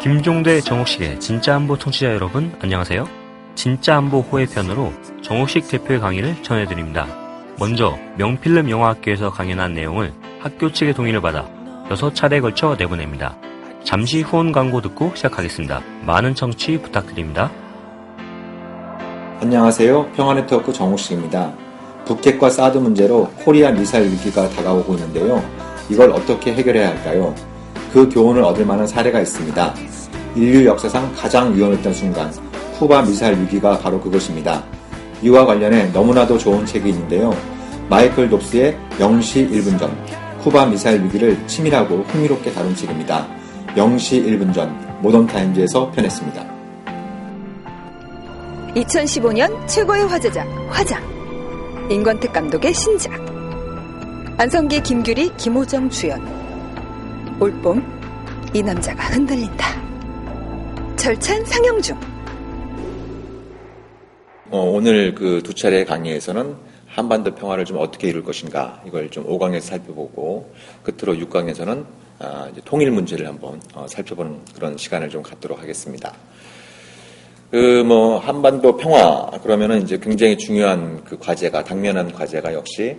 김종대 정옥식의 진짜 안보 청취자 여러분 안녕하세요. 진짜 안보 호의 편으로 정옥식 대표의 강의를 전해드립니다. 먼저 명필름 영화학교에서 강연한 내용을 학교 측의 동의를 받아 6차례에 걸쳐 내보냅니다. 잠시 후원 광고 듣고 시작하겠습니다. 많은 청취 부탁드립니다. 안녕하세요. 평화네트워크 정옥식입니다. 북핵과 사드 문제로 코리아 미사일 위기가 다가오고 있는데요. 이걸 어떻게 해결해야 할까요? 그 교훈을 얻을 만한 사례가 있습니다. 인류 역사상 가장 위험했던 순간, 쿠바 미사일 위기가 바로 그것입니다. 이와 관련해 너무나도 좋은 책이 있는데요. 마이클 dobs의 0시 1분 전, 쿠바 미사일 위기를 치밀하고 흥미롭게 다룬 책입니다. 0시 1분 전, 모던타임즈에서 편했습니다. 2015년 최고의 화제작, 화장. 임권택 감독의 신작. 안성기, 김규리, 김호정 주연. 올봄, 이 남자가 흔들린다. 절찬 상영 중. 오늘 그 두 차례 강의에서는 한반도 평화를 좀 어떻게 이룰 것인가 이걸 좀 5강에서 살펴보고 끝으로 6강에서는 이제 통일 문제를 한번 살펴보는 그런 시간을 좀 갖도록 하겠습니다. 한반도 평화 그러면은 이제 굉장히 중요한 그 과제가 당면한 과제가 역시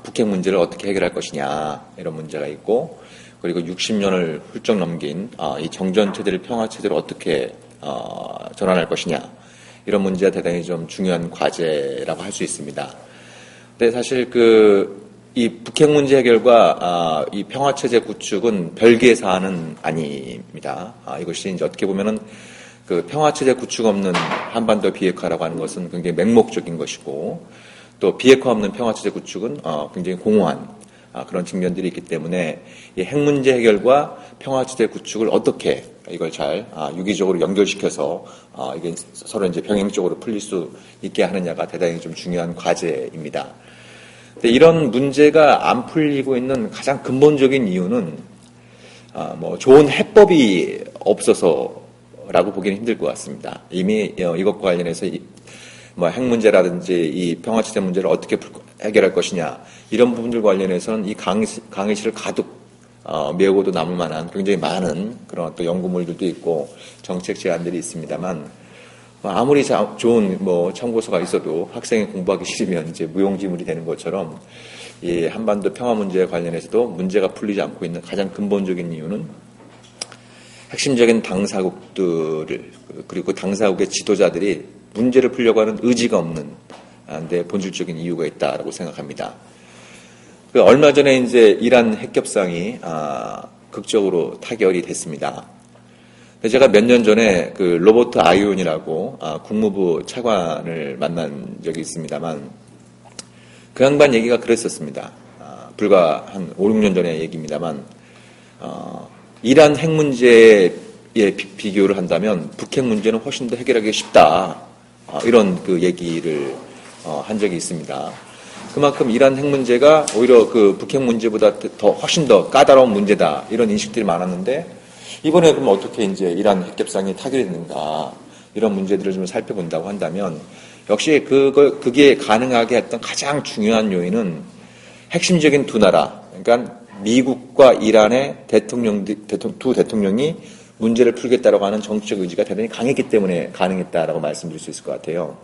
북핵 문제를 어떻게 해결할 것이냐 이런 문제가 있고. 그리고 60년을 훌쩍 넘긴 이 정전체제를 평화체제로 어떻게 전환할 것이냐 이런 문제가 대단히 좀 중요한 과제라고 할 수 있습니다. 근데 사실 이 북핵 문제 해결과 이 평화체제 구축은 별개의 사안은 아닙니다. 이것이 이제 어떻게 보면은 그 평화체제 구축 없는 한반도 비핵화라고 하는 것은 굉장히 맹목적인 것이고 또 비핵화 없는 평화체제 구축은 굉장히 공허한 그런 측면들이 있기 때문에 이 핵 문제 해결과 평화체제 구축을 어떻게 이걸 잘 유기적으로 연결시켜서 이게 서로 이제 병행적으로 풀릴 수 있게 하느냐가 대단히 좀 중요한 과제입니다. 근데 이런 문제가 안 풀리고 있는 가장 근본적인 이유는 좋은 해법이 없어서라고 보기는 힘들 것 같습니다. 이미 이것과 관련해서 핵 문제라든지 이 평화체제 문제를 어떻게 해결할 것이냐 이런 부분들과 관련해서는 이 강의실을 가득 메우고도 남을 만한 굉장히 많은 그런 또 연구물들도 있고 정책 제안들이 있습니다만 아무리 좋은 참고서가 있어도 학생이 공부하기 싫으면 이제 무용지물이 되는 것처럼 이 한반도 평화 문제에 관련해서도 문제가 풀리지 않고 있는 가장 근본적인 이유는 핵심적인 당사국들을 그리고 당사국의 지도자들이 문제를 풀려고 하는 의지가 없는 데 본질적인 이유가 있다라고 생각합니다. 얼마 전에 이제 이란 핵협상이 극적으로 타결이 됐습니다. 제가 몇 년 전에 그 로버트 아이온이라고 국무부 차관을 만난 적이 있습니다만 그 양반 얘기가 그랬었습니다. 불과 한 5, 6년 전의 얘기입니다만 이란 핵 문제에 비교를 한다면 북핵 문제는 훨씬 더 해결하기 쉽다. 이런 그 얘기를 한 적이 있습니다. 그만큼 이란 핵 문제가 오히려 그 북핵 문제보다 훨씬 더 까다로운 문제다. 이런 인식들이 많았는데 이번에 그럼 어떻게 이제 이란 핵협상이 타결이 됐는가 이런 문제들을 좀 살펴본다고 한다면 역시 그게 가능하게 했던 가장 중요한 요인은 핵심적인 두 나라, 그러니까 미국과 이란의 두 대통령이 문제를 풀겠다라고 하는 정치적 의지가 대단히 강했기 때문에 가능했다라고 말씀드릴 수 있을 것 같아요.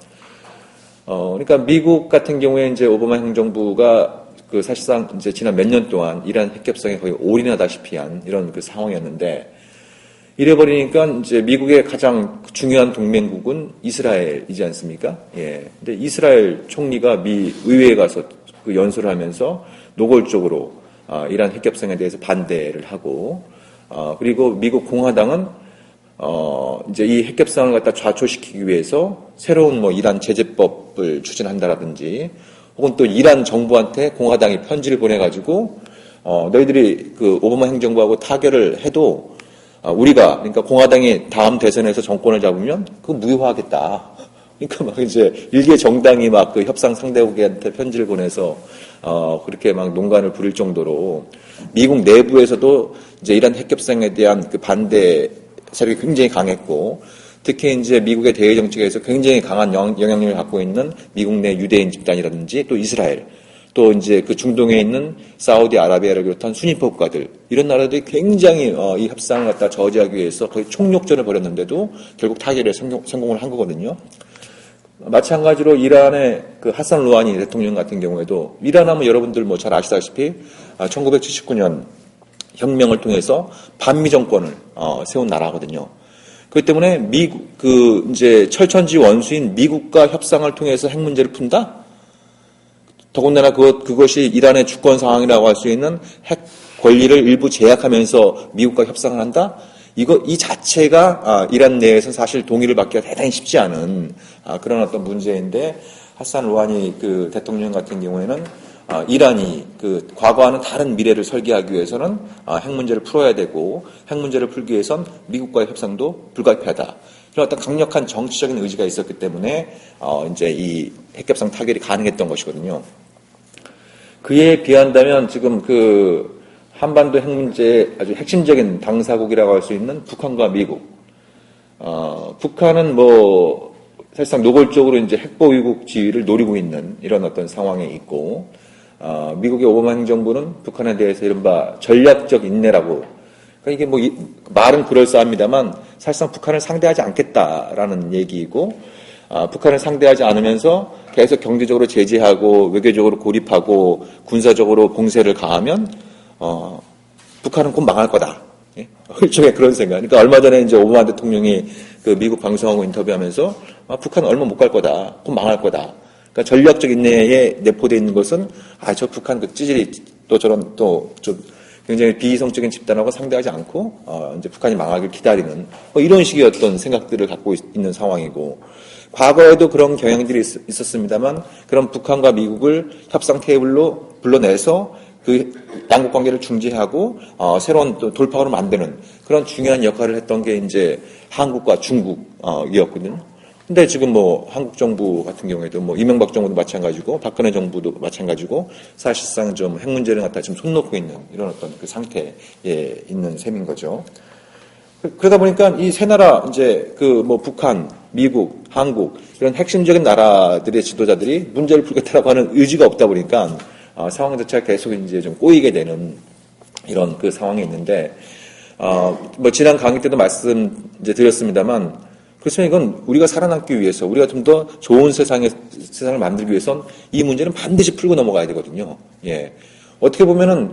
그러니까 미국 같은 경우에 이제 오바마 행정부가 사실상 이제 지난 몇 년 동안 이란 핵협상에 거의 올인하다시피 한 이런 그 상황이었는데 이래버리니까 이제 미국의 가장 중요한 동맹국은 이스라엘이지 않습니까? 예. 근데 이스라엘 총리가 미 의회에 가서 그 연설을 하면서 노골적으로 이란 핵협상에 대해서 반대를 하고 그리고 미국 공화당은 이제 이 핵협상을 갖다 좌초시키기 위해서 새로운 이란 제재법을 추진한다라든지 혹은 또 이란 정부한테 공화당이 편지를 보내가지고 너희들이 그 오바마 행정부하고 타결을 해도 우리가 그러니까 공화당이 다음 대선에서 정권을 잡으면 그거 무효화하겠다. 그러니까 막 이제 일개 정당이 막 그 협상 상대국한테 편지를 보내서 그렇게 막 농간을 부릴 정도로 미국 내부에서도 이제 이란 핵협상에 대한 그 반대 세력이 굉장히 강했고 특히 이제 미국의 대외 정책에서 굉장히 강한 영향력을 갖고 있는 미국 내 유대인 집단이라든지 또 이스라엘 또 이제 그 중동에 있는 사우디아라비아를 비롯한 수니파 국가들 이런 나라들이 굉장히 이 협상을 갖다 저지하기 위해서 거의 총력전을 벌였는데도 결국 타결에 성공을 한 거거든요. 마찬가지로 이란의 그 하산 루하니 대통령 같은 경우에도 이란 하면 여러분들 뭐 잘 아시다시피 1979년 혁명을 통해서 반미 정권을 세운 나라거든요. 그렇기 때문에 미국 그 이제 철천지 원수인 미국과 협상을 통해서 핵 문제를 푼다? 더군다나 그것이 이란의 주권 상황이라고 할 수 있는 핵 권리를 일부 제약하면서 미국과 협상을 한다? 이 자체가 이란 내에서 사실 동의를 받기가 대단히 쉽지 않은 그런 어떤 문제인데 하산 루하니 그 대통령 같은 경우에는 이란이 그 과거와는 다른 미래를 설계하기 위해서는 핵 문제를 풀어야 되고 핵 문제를 풀기 위해선 미국과의 협상도 불가피하다. 이런 어떤 강력한 정치적인 의지가 있었기 때문에 이제 이 핵협상 타결이 가능했던 것이거든요. 그에 비한다면 지금 그 한반도 핵 문제의 아주 핵심적인 당사국이라고 할 수 있는 북한과 미국. 북한은 뭐 사실상 노골적으로 이제 핵보유국 지위를 노리고 있는 이런 어떤 상황에 있고, 미국의 오바마 행정부는 북한에 대해서 이른바 전략적 인내라고. 그러니까 이게 뭐 말은 그럴싸합니다만 사실상 북한을 상대하지 않겠다라는 얘기이고, 북한을 상대하지 않으면서 계속 경제적으로 제재하고 외교적으로 고립하고 군사적으로 봉쇄를 가하면 북한은 곧 망할 거다. 예? 일종의 그런 생각. 그러니까 얼마 전에 이제 오바마 대통령이 그 미국 방송하고 인터뷰하면서 북한은 얼마 못 갈 거다. 곧 망할 거다. 그러니까 전략적 인내에 내포되어 있는 것은 저 북한 그 찌질이 또 저런 또 좀 굉장히 비이성적인 집단하고 상대하지 않고 이제 북한이 망하길 기다리는 뭐 이런 식의 어떤 생각들을 갖고 있는 상황이고, 과거에도 그런 경향들이 있었습니다만 그런 북한과 미국을 협상 테이블로 불러내서 그 양국 관계를 중재하고 새로운 또 돌파구를 만드는 그런 중요한 역할을 했던 게 이제 한국과 중국이었거든요. 근데 지금 뭐 한국 정부 같은 경우에도 뭐 이명박 정부도 마찬가지고 박근혜 정부도 마찬가지고 사실상 좀 핵 문제를 갖다 지금 손 놓고 있는 이런 어떤 그 상태에 있는 셈인 거죠. 그러다 보니까 이 세 나라 이제 그 뭐 북한, 미국, 한국 이런 핵심적인 나라들의 지도자들이 문제를 풀겠다라고 하는 의지가 없다 보니까 상황 자체가 계속 이제 좀 꼬이게 되는 이런 그 상황이 있는데, 뭐 지난 강의 때도 말씀 이제 드렸습니다만, 그렇지만 이건 우리가 살아남기 위해서, 우리가 좀 더 좋은 세상을 만들기 위해선 이 문제는 반드시 풀고 넘어가야 되거든요. 예. 어떻게 보면은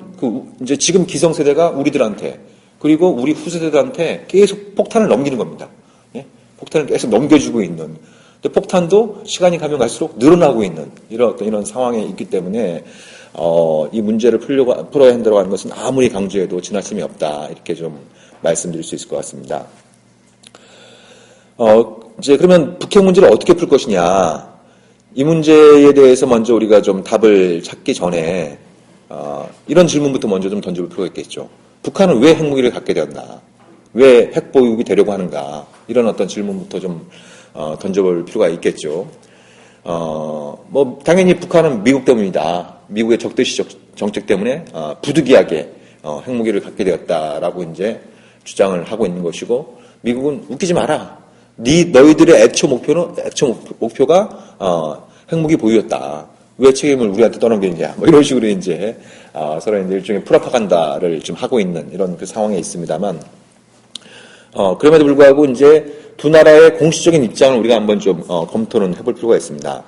이제 지금 기성세대가 우리들한테 그리고 우리 후세대들한테 계속 폭탄을 넘기는 겁니다. 예? 폭탄을 계속 넘겨주고 있는. 근데 폭탄도 시간이 가면 갈수록 늘어나고 있는 이런 상황에 있기 때문에 이 문제를 풀어야 한다고 하는 것은 아무리 강조해도 지나침이 없다. 이렇게 좀 말씀드릴 수 있을 것 같습니다. 이제 그러면 북핵 문제를 어떻게 풀 것이냐. 이 문제에 대해서 먼저 우리가 좀 답을 찾기 전에, 이런 질문부터 먼저 좀 던져볼 필요가 있겠죠. 북한은 왜 핵무기를 갖게 되었나? 왜 핵보유국이 되려고 하는가? 이런 어떤 질문부터 좀, 던져볼 필요가 있겠죠. 뭐, 당연히 북한은 미국 때문이다. 미국의 적대시 정책 때문에, 부득이하게, 핵무기를 갖게 되었다라고 이제 주장을 하고 있는 것이고, 미국은 웃기지 마라. 너희들의 애초 목표가 핵무기 보유였다. 왜 책임을 우리한테 떠넘기느냐. 뭐 이런 식으로 이제 서로 이제 일종의 프로파간다를 좀 하고 있는 이런 그 상황에 있습니다만, 그럼에도 불구하고 이제 두 나라의 공식적인 입장을 우리가 한번 좀 검토는 해볼 필요가 있습니다.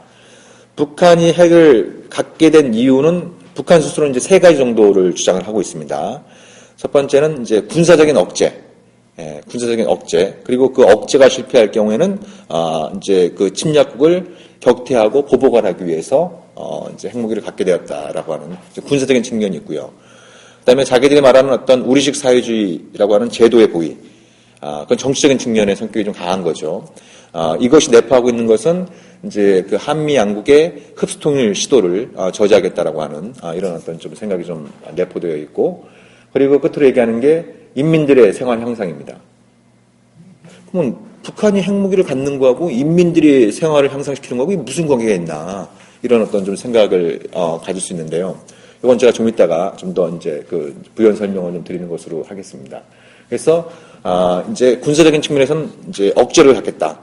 북한이 핵을 갖게 된 이유는 북한 스스로 이제 세 가지 정도를 주장을 하고 있습니다. 첫 번째는 이제 군사적인 억제. 군사적인 억제. 그리고 그 억제가 실패할 경우에는, 이제 그 침략국을 격퇴하고 보복하기 위해서, 이제 핵무기를 갖게 되었다라고 하는 군사적인 측면이 있고요. 그 다음에 자기들이 말하는 어떤 우리식 사회주의라고 하는 제도의 보위. 그건 정치적인 측면의 성격이 좀 강한 거죠. 이것이 내포하고 있는 것은 이제 그 한미 양국의 흡수통일 시도를 저지하겠다라고 하는, 이런 어떤 좀 생각이 좀 내포되어 있고, 그리고 끝으로 얘기하는 게 인민들의 생활 향상입니다. 그러면 북한이 핵무기를 갖는 거하고 인민들의 생활을 향상시키는 거하고 무슨 관계가 있나, 이런 어떤 좀 생각을 가질 수 있는데요. 이건 제가 좀 이따가 좀 더 이제 그 부연 설명을 좀 드리는 것으로 하겠습니다. 그래서 이제 군사적인 측면에서는 이제 억제를 하겠다.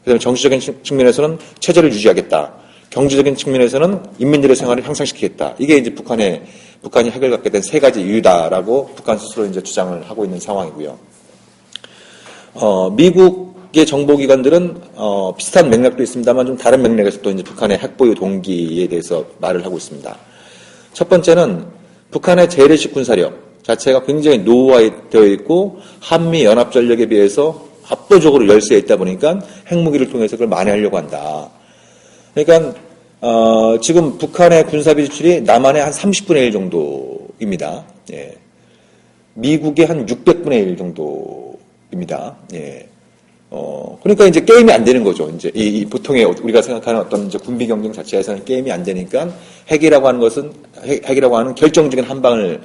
그다음에 정치적인 측면에서는 체제를 유지하겠다. 경제적인 측면에서는 인민들의 생활을 향상시키겠다. 이게 이제 북한이 핵을 갖게 된 세 가지 이유다라고 북한 스스로 이제 주장을 하고 있는 상황이고요. 미국의 정보기관들은 비슷한 맥락도 있습니다만 좀 다른 맥락에서 또 이제 북한의 핵보유 동기에 대해서 말을 하고 있습니다. 첫 번째는 북한의 재래식 군사력 자체가 굉장히 노후화되어 있고 한미 연합전력에 비해서 압도적으로 열세에 있다 보니까 핵무기를 통해서 그걸 만회하려고 한다. 그러니까 지금 북한의 군사비 지출이 남한의 한 30분의 1 정도입니다. 예. 미국의 한 600분의 1 정도입니다. 예. 그러니까 이제 게임이 안 되는 거죠. 이제 이 보통의 우리가 생각하는 어떤 이제 군비 경쟁 자체에서는 게임이 안 되니까 핵이라고 하는 결정적인 한 방을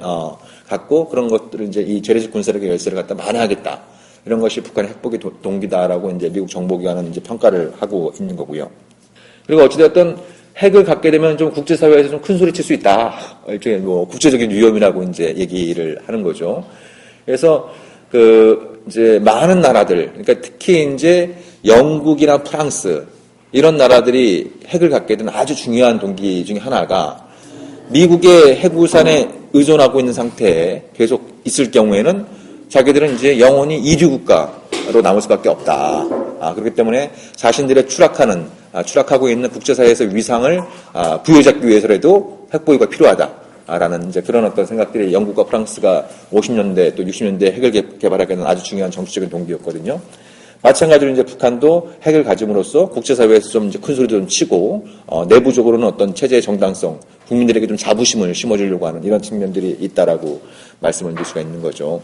갖고 그런 것들을 이제 이 재래식 군사력의 열세를 갖다 만회하겠다. 이런 것이 북한의 핵보기 동기다라고 이제 미국 정보기관은 이제 평가를 하고 있는 거고요. 그리고 어찌됐든 핵을 갖게 되면 좀 국제사회에서 좀 큰 소리 칠 수 있다. 일종의 뭐 국제적인 위험이라고 이제 얘기를 하는 거죠. 그래서 이제 많은 나라들, 그러니까 특히 이제 영국이나 프랑스 이런 나라들이 핵을 갖게 된 아주 중요한 동기 중에 하나가 미국의 핵우산에 의존하고 있는 상태에 계속 있을 경우에는 자기들은 이제 영원히 이주 국가로 남을 수밖에 없다. 그렇기 때문에 자신들의 추락하고 있는 국제사회에서 위상을 부여잡기 위해서라도 핵보유가 필요하다라는 이제 그런 어떤 생각들이 영국과 프랑스가 50년대 또 60년대 핵을 개발하게 된 아주 중요한 정치적인 동기였거든요. 마찬가지로 이제 북한도 핵을 가짐으로써 국제사회에서 좀 이제 큰 소리도 좀 치고 내부적으로는 어떤 체제의 정당성, 국민들에게 좀 자부심을 심어주려고 하는 이런 측면들이 있다라고 말씀을 드릴 수가 있는 거죠.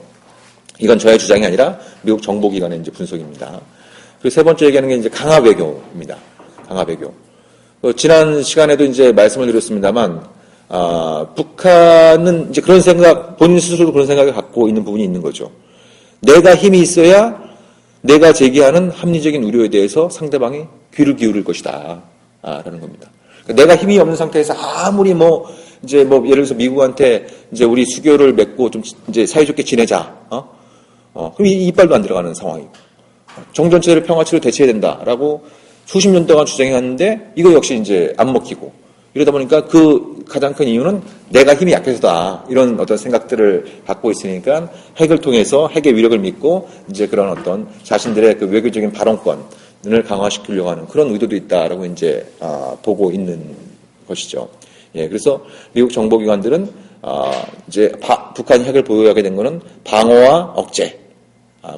이건 저의 주장이 아니라 미국 정보기관의 이제 분석입니다. 그리고 세 번째 얘기하는 게 이제 강화 외교입니다. 강화 외교. 지난 시간에도 이제 말씀을 드렸습니다만, 북한은 이제 그런 생각, 본인 스스로도 그런 생각을 갖고 있는 부분이 있는 거죠. 내가 힘이 있어야 내가 제기하는 합리적인 우려에 대해서 상대방이 귀를 기울일 것이다. 라는 겁니다. 그러니까 내가 힘이 없는 상태에서 아무리 예를 들어서 미국한테 이제 우리 수교를 맺고 좀 이제 사이좋게 지내자. 그럼 이빨도 안 들어가는 상황이고. 정전체제를 평화체로 대체해야 된다라고 수십 년 동안 주장해왔는데 이거 역시 이제 안 먹히고 이러다 보니까 그 가장 큰 이유는 내가 힘이 약해서다 이런 어떤 생각들을 갖고 있으니까 핵을 통해서 핵의 위력을 믿고 이제 그런 어떤 자신들의 그 외교적인 발언권을 강화시키려고 하는 그런 의도도 있다라고 이제 보고 있는 것이죠. 예, 그래서 미국 정보기관들은 이제 북한이 핵을 보유하게 된 것은 방어와 억제,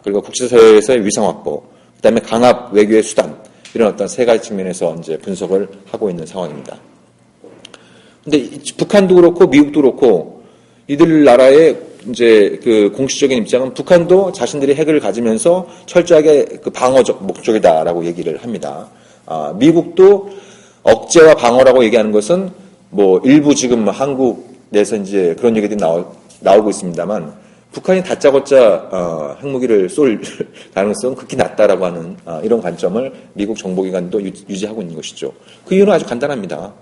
그리고 국제사회에서의 위상 확보, 그다음에 강압 외교의 수단 이런 어떤 세 가지 측면에서 이제 분석을 하고 있는 상황입니다. 근데 북한도 그렇고 미국도 그렇고 이들 나라의 이제 그 공식적인 입장은 북한도 자신들이 핵을 가지면서 철저하게 그 방어적 목적이다라고 얘기를 합니다. 미국도 억제와 방어라고 얘기하는 것은 뭐 일부 지금 한국 내에서 이제 그런 얘기들이 나오고 있습니다만 북한이 다짜고짜 핵무기를 쏠 가능성은 극히 낮다라고 하는 이런 관점을 미국 정보기관도 유지하고 있는 것이죠. 그 이유는 아주 간단합니다.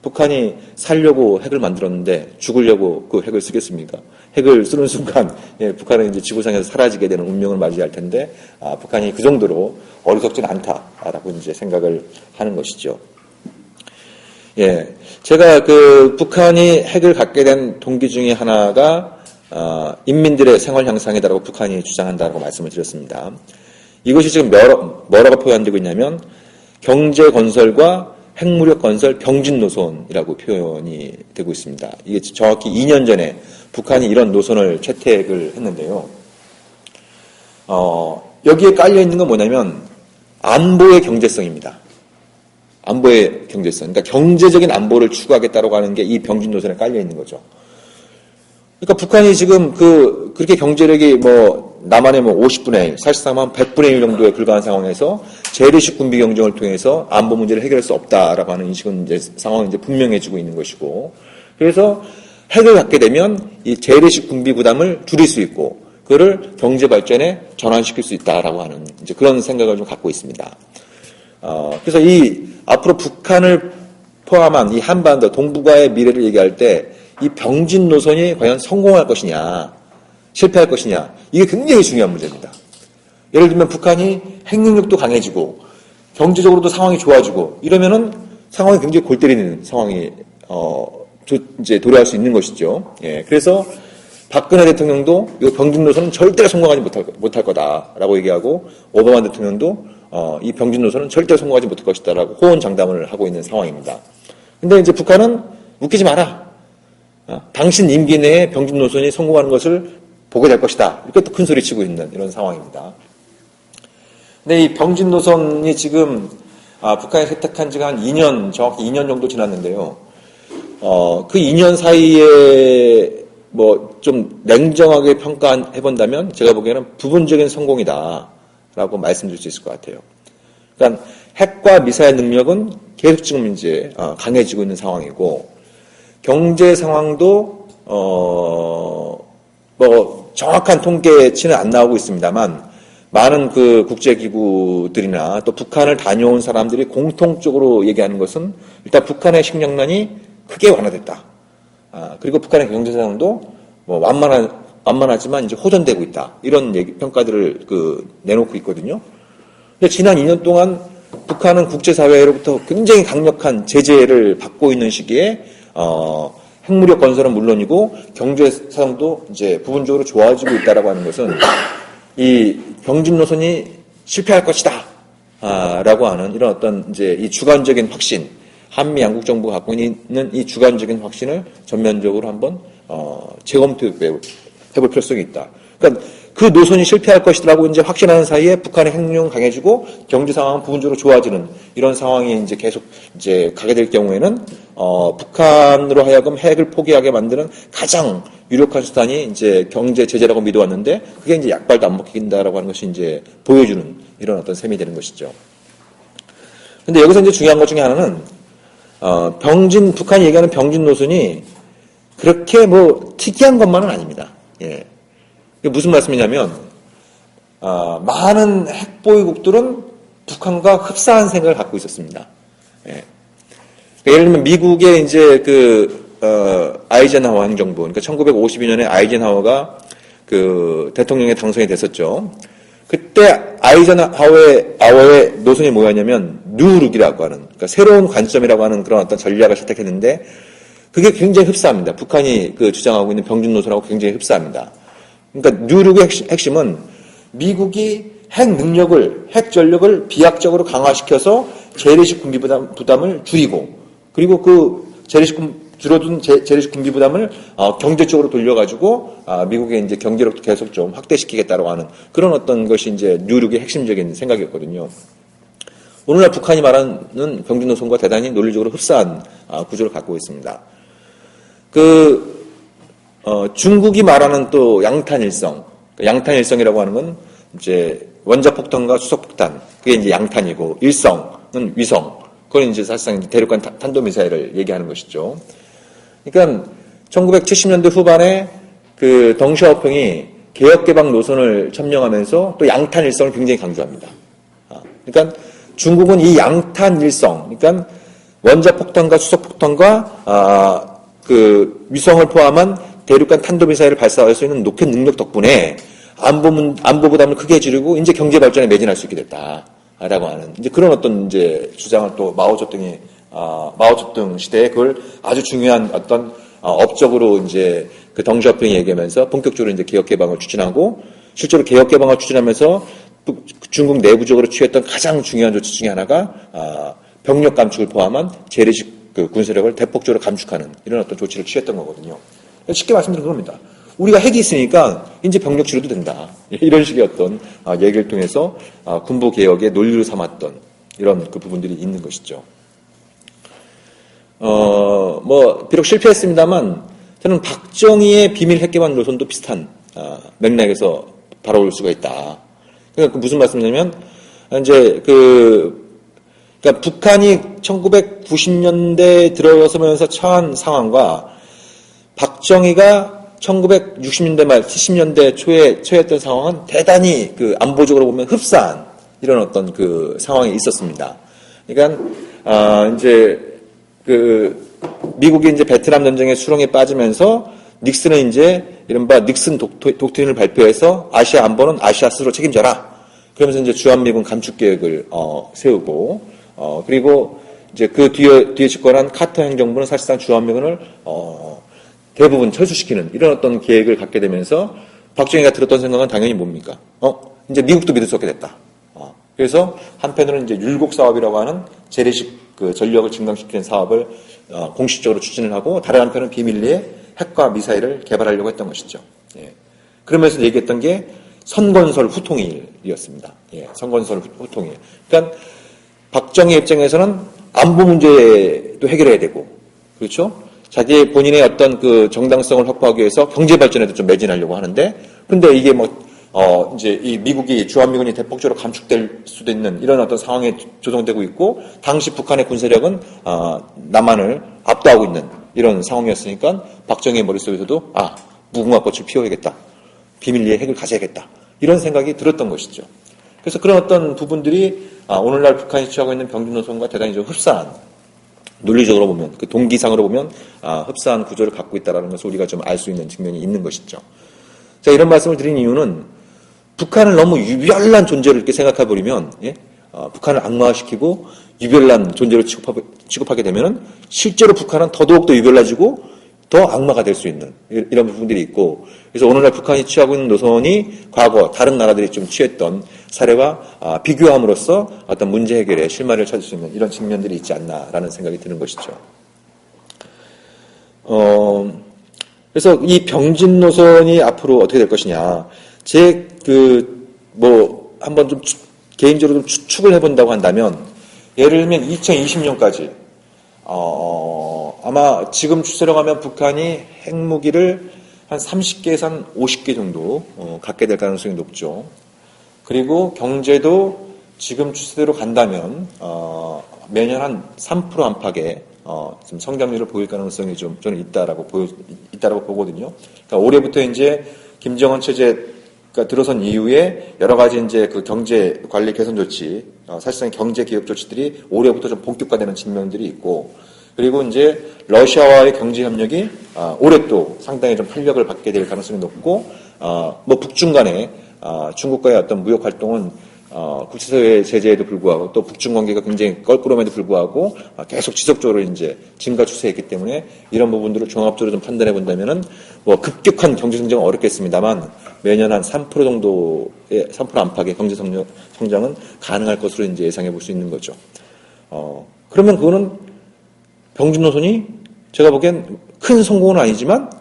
북한이 살려고 핵을 만들었는데 죽으려고 그 핵을 쓰겠습니까? 핵을 쓰는 순간 북한은 이제 지구상에서 사라지게 되는 운명을 맞이할 텐데 북한이 그 정도로 어리석지는 않다라고 이제 생각을 하는 것이죠. 예, 제가 그 북한이 핵을 갖게 된 동기 중에 하나가 인민들의 생활 향상이다라고 북한이 주장한다라고 말씀을 드렸습니다. 이것이 지금 뭐라고 표현되고 있냐면 경제 건설과 핵무력 건설 병진 노선이라고 표현이 되고 있습니다. 이게 정확히 2년 전에 북한이 이런 노선을 채택을 했는데요. 여기에 깔려 있는 건 뭐냐면 안보의 경제성입니다. 안보의 경제성. 그러니까 경제적인 안보를 추구하겠다라고 하는 게 이 병진 노선에 깔려 있는 거죠. 그러니까 북한이 지금 그렇게 경제력이 남한의 50분의 1, 사실상 한 100분의 1 정도에 불과한 상황에서 재래식 군비 경쟁을 통해서 안보 문제를 해결할 수 없다라고 하는 인식은 이제 상황이 이제 분명해지고 있는 것이고, 그래서 핵을 갖게 되면 이 재래식 군비 부담을 줄일 수 있고, 그거를 경제 발전에 전환시킬 수 있다라고 하는 이제 그런 생각을 좀 갖고 있습니다. 그래서 앞으로 북한을 포함한 이 한반도 동북아의 미래를 얘기할 때 이 병진 노선이 과연 성공할 것이냐, 실패할 것이냐, 이게 굉장히 중요한 문제입니다. 예를 들면 북한이 핵 능력도 강해지고 경제적으로도 상황이 좋아지고 이러면은 상황이 굉장히 골 때리는 상황이 이제 도래할 수 있는 것이죠. 예, 그래서 박근혜 대통령도 이 병진 노선은 절대로 성공하지 못할 거다라고 얘기하고 오바마 대통령도 이 병진 노선은 절대로 성공하지 못할 것이다라고 호언장담을 하고 있는 상황입니다. 근데 이제 북한은 웃기지 마라. 당신 임기 내에 병진 노선이 성공하는 것을 보게 될 것이다. 이렇게 또 큰 소리 치고 있는 이런 상황입니다. 근데 이 병진 노선이 지금 북한이 세탁한 지가 한 2년, 정확히 2년 정도 지났는데요. 그 2년 사이에 뭐 좀 냉정하게 평가해본다면 제가 보기에는 부분적인 성공이다라고 말씀드릴 수 있을 것 같아요. 그러니까 핵과 미사일 능력은 계속 지금 이제 강해지고 있는 상황이고 경제 상황도 뭐 정확한 통계치는 안 나오고 있습니다만 많은 그 국제기구들이나 또 북한을 다녀온 사람들이 공통적으로 얘기하는 것은 일단 북한의 식량난이 크게 완화됐다. 그리고 북한의 경제 상황도 뭐 완만하지만 이제 호전되고 있다. 이런 평가들을 내놓고 있거든요. 근데 지난 2년 동안 북한은 국제사회로부터 굉장히 강력한 제재를 받고 있는 시기에 핵무력 건설은 물론이고 경제 상황도 이제 부분적으로 좋아지고 있다라고 하는 것은 이 병진 노선이 실패할 것이다. 라고 하는 이런 어떤 이제 이 주관적인 확신, 한미 양국 정부가 갖고 있는 이 주관적인 확신을 전면적으로 한번 재검토해볼 필요성이 있다. 그러니까 그 노선이 실패할 것이라고 이제 확신하는 사이에 북한의 핵력은 강해지고 경제 상황은 부분적으로 좋아지는 이런 상황이 이제 계속 이제 가게 될 경우에는 북한으로 하여금 핵을 포기하게 만드는 가장 유력한 수단이 이제 경제 제재라고 믿어왔는데 그게 이제 약발도 안 먹힌다라고 하는 것이 이제 보여주는 이런 어떤 셈이 되는 것이죠. 근데 여기서 이제 중요한 것 중에 하나는 북한이 얘기하는 병진 노선이 그렇게 뭐 특이한 것만은 아닙니다. 예. 이게 무슨 말씀이냐면, 많은 핵보유국들은 북한과 흡사한 생각을 갖고 있었습니다. 예. 그러니까 예를 들면 미국의 이제 아이젠하워 행정부, 그러니까 1952년에 아이젠하워가 대통령에 당선이 됐었죠. 그때 아이젠하워의 노선이 뭐였냐면, 뉴룩이라고 하는, 그러니까 새로운 관점이라고 하는 그런 어떤 전략을 선택했는데, 그게 굉장히 흡사합니다. 북한이 주장하고 있는 병진 노선하고 굉장히 흡사합니다. 그러니까 뉴룩의 핵심은 미국이 핵 능력을, 핵 전력을 비약적으로 강화시켜서 재래식 군비 부담을 줄이고, 그리고 줄어든 재래식 군비 부담을 경제 쪽으로 돌려가지고 미국의 이제 경제력도 계속 좀 확대시키겠다라고 하는 그런 어떤 것이 이제 뉴룩의 핵심적인 생각이었거든요. 오늘날 북한이 말하는 병진 노선과 대단히 논리적으로 흡사한 구조를 갖고 있습니다. 중국이 말하는 또 양탄일성, 양탄일성이라고 하는 건 이제 원자폭탄과 수소폭탄, 그게 이제 양탄이고, 일성은 위성, 그건 이제 사실상 대륙간 탄도미사일을 얘기하는 것이죠. 그러니까 1970년대 후반에 덩샤오평이 개혁개방 노선을 점령하면서 또 양탄일성을 굉장히 강조합니다. 그러니까 중국은 이 양탄일성, 그러니까 원자폭탄과 수소폭탄과 위성을 포함한 대륙간 탄도미사일을 발사할 수 있는 로켓 능력 덕분에 안보 부담을 크게 줄이고 이제 경제 발전에 매진할 수 있게 됐다라고 하는 이제 그런 어떤 이제 주장을 또 마오쩌둥 시대에 그걸 아주 중요한 어떤 업적으로 이제 덩샤오핑이 얘기하면서 본격적으로 이제 개혁 개방을 추진하고 실제로 개혁 개방을 추진하면서 중국 내부적으로 취했던 가장 중요한 조치 중에 하나가 병력 감축을 포함한 재래식 군사력을 대폭적으로 감축하는 이런 어떤 조치를 취했던 거거든요. 쉽게 말씀드리는 겁니다. 우리가 핵이 있으니까 이제 병력 치료도 된다. 이런 식의 어떤 얘기를 통해서 군부 개혁의 논리로 삼았던 이런 부분들이 있는 것이죠. 비록 실패했습니다만 저는 박정희의 비밀 핵개방 노선도 비슷한 맥락에서 바라볼 수가 있다. 그러니까 무슨 말씀이냐면 이제 그러니까 북한이 1990년대에 들어서면서 처한 상황과 박정희가 1960년대 말 70년대 초에 처했던 상황은 대단히 안보적으로 보면 흡사한 이런 어떤 상황이 있었습니다. 그러니까 이제 미국이 이제 베트남 전쟁의 수렁에 빠지면서 닉슨은 이제 이른바 닉슨 독트린을 발표해서 아시아 안보는 아시아 스스로 책임져라. 그러면서 이제 주한미군 감축 계획을 세우고 그리고 이제 그 뒤에 집권한 카터 행정부는 사실상 주한미군을 대부분 철수시키는 이런 어떤 계획을 갖게 되면서 박정희가 들었던 생각은 당연히 뭡니까? 이제 미국도 믿을 수 없게 됐다. 그래서 한편으로는 이제 율곡 사업이라고 하는 재래식 그 전력을 증강시키는 사업을 공식적으로 추진을 하고 다른 한편은 비밀리에 핵과 미사일을 개발하려고 했던 것이죠. 예. 그러면서 얘기했던 게 선건설 후통일이었습니다. 예, 선건설 후통일. 그러니까 박정희 입장에서는 안보 문제도 해결해야 되고, 그렇죠? 자기 본인의 어떤 그 정당성을 확보하기 위해서 경제 발전에도 좀 매진하려고 하는데, 근데 이게 이제 이 미국이 주한미군이 대폭적으로 감축될 수도 있는 이런 어떤 상황에 조성되고 있고, 당시 북한의 군사력은 남한을 압도하고 있는 이런 상황이었으니까 박정희의 머릿속에서도 무궁화꽃을 피워야겠다. 비밀리에 핵을 가져야겠다. 이런 생각이 들었던 것이죠. 그래서 그런 어떤 부분들이 오늘날 북한이 취하고 있는 병준 노선과 대단히 좀 흡사한, 논리적으로 보면, 그 동기상으로 보면 흡사한 구조를 갖고 있다는 것을 우리가 좀 알 수 있는 측면이 있는 것이죠. 제가 이런 말씀을 드린 이유는 북한을 너무 유별난 존재로 이렇게 생각해버리면, 북한을 악마화시키고 유별난 존재로 취급하게 되면은 실제로 북한은 더더욱더 유별나지고 더 악마가 될 수 있는 이런 부분들이 있고, 그래서 오늘날 북한이 취하고 있는 노선이 과거 다른 나라들이 좀 취했던 사례와 비교함으로써 어떤 문제 해결에 실마리를 찾을 수 있는 이런 측면들이 있지 않나라는 생각이 드는 것이죠. 그래서 이 병진 노선이 앞으로 어떻게 될 것이냐, 한번 좀 개인적으로 좀 추측을 해본다고 한다면, 예를 들면 2020년까지 아마 지금 추세로 가면 북한이 핵무기를 한 30개에서 한 50개 정도 갖게 될 가능성이 높죠. 그리고 경제도 지금 추세대로 간다면 매년 한 3% 안팎의 좀 성장률을 보일 가능성이 좀 저는 있다라고 보거든요. 그러니까 올해부터 이제 김정은 체제가 들어선 이후에 여러 가지 이제 그 경제 관리 개선 조치, 사실상 경제 개혁 조치들이 올해부터 좀 본격화되는 측면들이 있고, 그리고 이제 러시아와의 경제 협력이 올해 또 상당히 좀 활력을 받게 될 가능성이 높고, 북중 간에 중국과의 어떤 무역 활동은 국제사회 제재에도 불구하고 또 북중 관계가 굉장히 껄끄러움에도 불구하고 계속 지속적으로 이제 증가 추세였기 때문에 이런 부분들을 종합적으로 좀 판단해 본다면은 급격한 경제 성장은 어렵겠습니다만 매년 한 3% 정도의 3% 안팎의 경제 성장은 가능할 것으로 이제 예상해 볼 수 있는 거죠. 그러면 그거는 병준 노선이 제가 보기엔 큰 성공은 아니지만